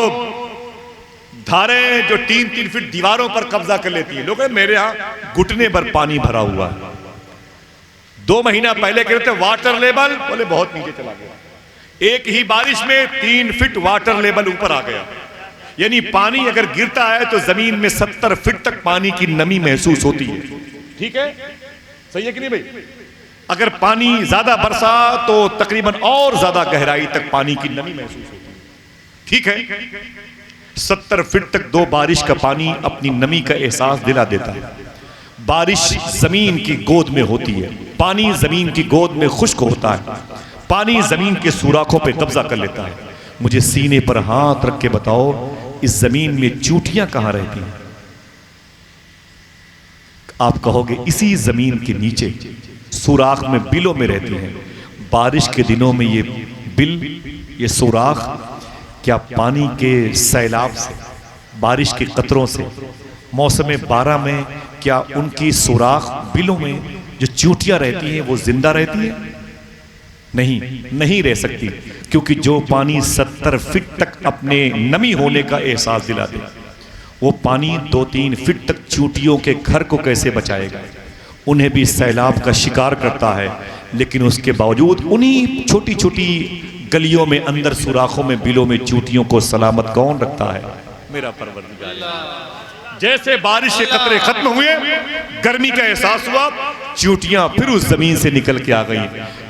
धारें जो 3-3 फीट दीवारों पर कब्जा कर लेती है। लोग मेरे यहाँ घुटने पर पानी भरा हुआ है। 2 महीना पहले कहते वाटर लेवल, बोले बहुत नीचे चला गया। एक ही बारिश में 3 फीट वाटर लेवल ऊपर आ गया। यानी पानी अगर गिरता है तो जमीन में 70 फीट तक पानी की नमी महसूस होती है। ठीक है, सही है कि नहीं भाई? अगर पानी ज्यादा बरसा तो तकरीबन और ज्यादा गहराई तक पानी की नमी महसूस होती है। ठीक है, 70 फीट तक 2 बारिश का पानी अपनी नमी का एहसास दिला देता है। बारिश जमीन की गोद में होती है, पानी जमीन की गोद में खुश्क होता है, पानी जमीन के सुराखों पे कब्जा कर लेता है। मुझे सीने पर हाथ रख के बताओ, इस जमीन में चूंटियां कहां रहती हैं? आप कहोगे इसी जमीन के नीचे सुराख में बिलों में रहती हैं। बारिश के दिनों में ये बिल ये सुराख क्या पानी के सैलाब से, बारिश के कतरों से, मौसम 12 में क्या उनकी सुराख बिलों में जो चींटियां रहती हैं वो जिंदा रहती हैं? नहीं रह सकती, क्योंकि जो पानी 70 फीट तक अपने नमी होने का एहसास दिला दे, वो पानी 2-3 फीट तक चींटियों के घर को कैसे बचाएगा? उन्हें भी सैलाब का शिकार करता है, लेकिन उसके बावजूद उन्हीं छोटी छोटी गलियों में, अंदर सुराखों में, बिलों में चींटियों को सलामत कौन रखता है? मेरा परवरदिगार। जैसे बारिश के कतरे खत्म हुए, गर्मी का एहसास हुआ, चींटियां फिर उस जमीन से निकल के आ गई।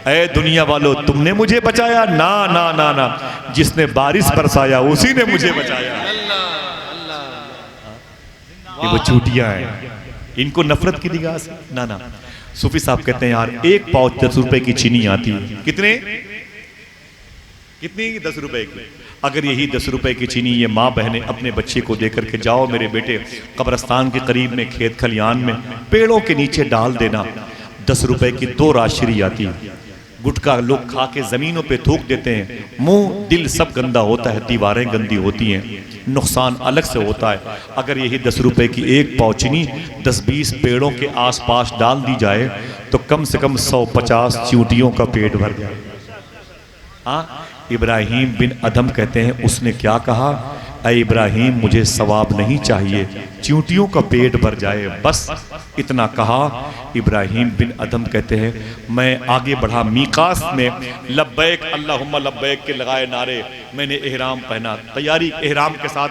ऐ दुनिया वालों, तुमने मुझे बचाया? ना ना ना ना, जिसने बारिश बरसाया उसी ने मुझे बचाया। ये वो चींटियां हैं, इनको नफरत की निगाह से ना ना। सूफी साहब कहते हैं यार, एक पाव 10 रुपए की चीनी आती है, कितनी 10 रुपए की। अगर यही 10 रुपए की चीनी ये माँ बहनें अपने बच्चे को दे करके, जाओ मेरे बेटे कब्रिस्तान के करीब में, खेत खलियान में, पेड़ों के नीचे डाल देना, 10 रुपए की 2 राशि आती है। गुटखा लोग खा के जमीनों पे थूक देते हैं, मुंह दिल सब गंदा होता है, दीवारें गंदी होती हैं, नुकसान अलग से होता है। अगर यही 10 रुपए की एक पाव चीनी 10-20 पेड़ों के आसपास डाल दी जाए तो कम से कम 150 चींटियों का पेट भर जाए। हाँ, इब्राहिम बिन अदम कहते हैं, उसने क्या कहा? ऐ इब्राहिम, मुझे सवाब नहीं चाहिए, चींटियों का पेट भर जाए, बस इतना कहा। इब्राहिम बिन अदम कहते हैं, मैं आगे बढ़ा, मीकात में लब्बैक अल्लाहुम्मा लब्बैक के लगाए नारे, मैंने एहराम पहना, तैयारी एहराम के साथ,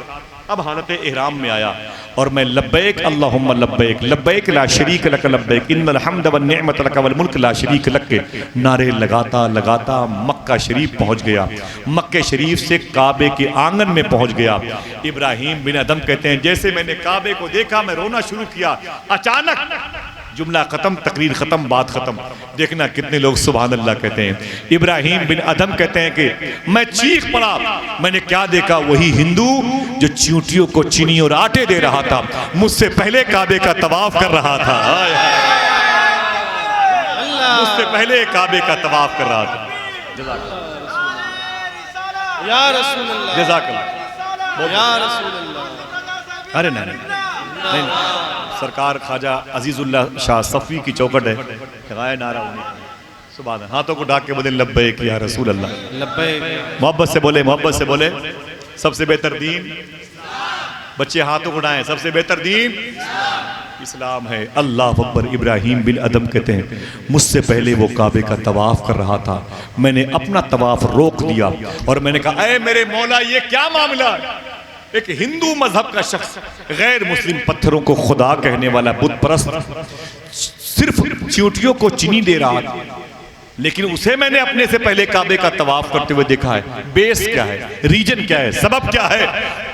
अब हालत एहराम में आया और मैं लब्बैक अल्लाहुम्मा लब्बैक, लब्बैक ला शरीक लक लब्बैक, इन्नल हम्द वन निअमत लक वल मुल्क ला शरीक लक के नारे लगाता लगाता मक्का शरीफ पहुंच गया। मक्के शरीफ से काबे के आंगन में पहुंच गया। इब्राहिम बिन अदम कहते हैं, जैसे मैंने काबे को देखा मैं रोना शुरू किया। अचानक जुमला खत्म, तकरीर खत्म, बात खत्म। देखना कितने लोग सुभान अल्लाह कहते हैं। इब्राहिम बिन अदम कहते हैं कि मैं चीख पड़ा, मैंने क्या देखा? वही हिंदू जो चींटियों को चीनी और आटे दे रहा था, मुझसे पहले काबे का तवाफ कर रहा था। मुझसे पहले काबे का तवाफ कर रहा था। या रसूल अल्लाह, जज़ाकल्लाह, या रसूल अल्लाह। अरे नहीं, सरकार ख्वाजा अजीजुल्लाह शाह सफ़ी की चौखट है, गाय नारा उन्हीं का। सुभान अल्लाह, हाथों को ढाक के बोले लब्बैक या रसूल अल्लाह, लब्बैक, मोहब्बत से बोले, मोहब्बत से बोले। सबसे बेहतर दीन, बच्चे हाथों को उठाएं, सबसे बेहतर दीन इस्लाम है। अल्लाह अकबर। इब्राहिम बिन अदम कहते हैं, मुझसे पहले वो काबे का तवाफ कर रहा था, मैंने अपना तवाफ रोक दिया और मैंने कहा, ऐ मेरे मौला, ये क्या मामला? एक हिंदू मजहब का शख्स, गैर मुस्लिम पत्थरों को खुदा कहने वाला बुत परस्त, सिर्फ चींटियों को चीनी दे रहा था, लेकिन उसे मैंने अपने से पहले काबे का तवाफ करते हुए देखा है। बेस क्या है? रीजन क्या है? सबब क्या है?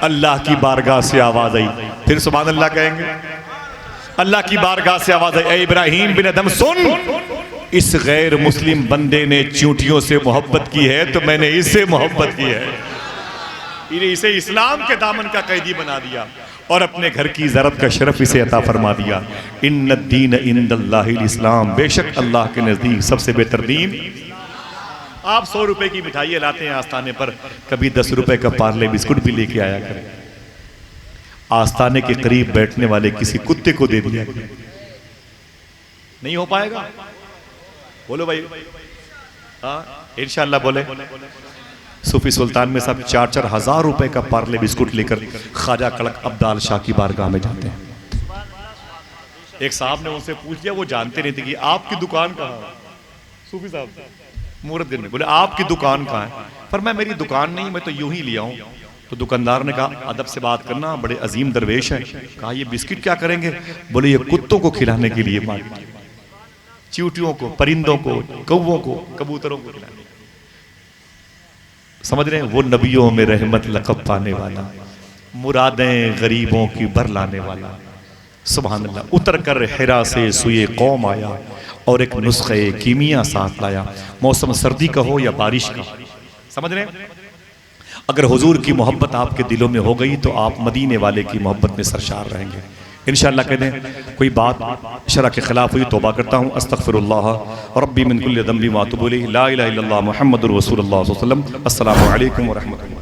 अल्लाह की बारगाह से आवाज आई, फिर सुभान अल्लाह कहेंगे। अल्लाह की बारगाह से आवाज आई, ऐ इब्राहिम बिन अदम सुन, इस गैर मुस्लिम बंदे ने चींटियों से मोहब्बत की है तो मैंने इससे मोहब्बत की है। इसे इस्लाम के दामन का कैदी बना दिया और अपने घर की इज़्ज़त का शरफ इसे अता फरमा दिया। इन्नद्दीन इंदल्लाहिल इस्लाम, बेशक अल्लाह के नज़दीक सबसे बेहतर दीन। आप 100 रुपए की मिठाइयाँ लाते हैं आस्थाने पर, कभी 10 रुपए का पार्ले बिस्कुट भी लेके आया करें। आस्थाने के करीब बैठने वाले किसी कुत्ते को दे दिया, नहीं हो पाएगा? बोलो भाई, हाँ इंशाअल्लाह बोले। सूफी सुल्तान में सब 4-4 हज़ार रुपए का पार्ले बिस्कुट लेकर ख्वाजा कड़क अब्दाल शाह की बारगाह में जाते हैं। एक साहब ने उनसे पूछ लिया, वो जानते नहीं थे कि आपकी दुकान कहाँ है। सूफी साहब मुहर्रम में बोले, आपकी दुकान कहाँ है? पर मैं, मेरी दुकान नहीं, मैं तो यूं ही लिया हूँ। तो दुकानदार ने कहा, अदब से बात करना, बड़े अजीम दरवेश है। कहा, ये बिस्किट क्या करेंगे? बोले, ये कुत्तों को खिलाने के लिए, चींटियों को, परिंदों को, कौवों को, कबूतरों को खिलाने। समझ रहे हैं? वो नबियों में रहमत लक़ब पाने वाला, मुरादें गरीबों की भर लाने वाला। सुभान अल्लाह। उतर कर हिरा से सुए कौम आया और एक नुस्खे कीमिया साथ लाया। मौसम सर्दी का हो या बारिश का, समझ रहे हैं? अगर हुजूर की मोहब्बत आपके दिलों में हो गई तो आप मदीने वाले की मोहब्बत में सरशार रहेंगे इंशाअल्लाह कह दें कोई बात शरअ के खिलाफ हुई तौबा करता हूँ, अस्तगफिरुल्लाह रब्बी मिन कुल्लि ज़ंबि व अतूबु इलैहि, ला इलाहा इल्लल्लाह मुहम्मदुर रसूलुल्लाह सल्लल्लाहु अलैहि वसल्लम। अस्सलामु अलैकुम व रहमतुल्लाह।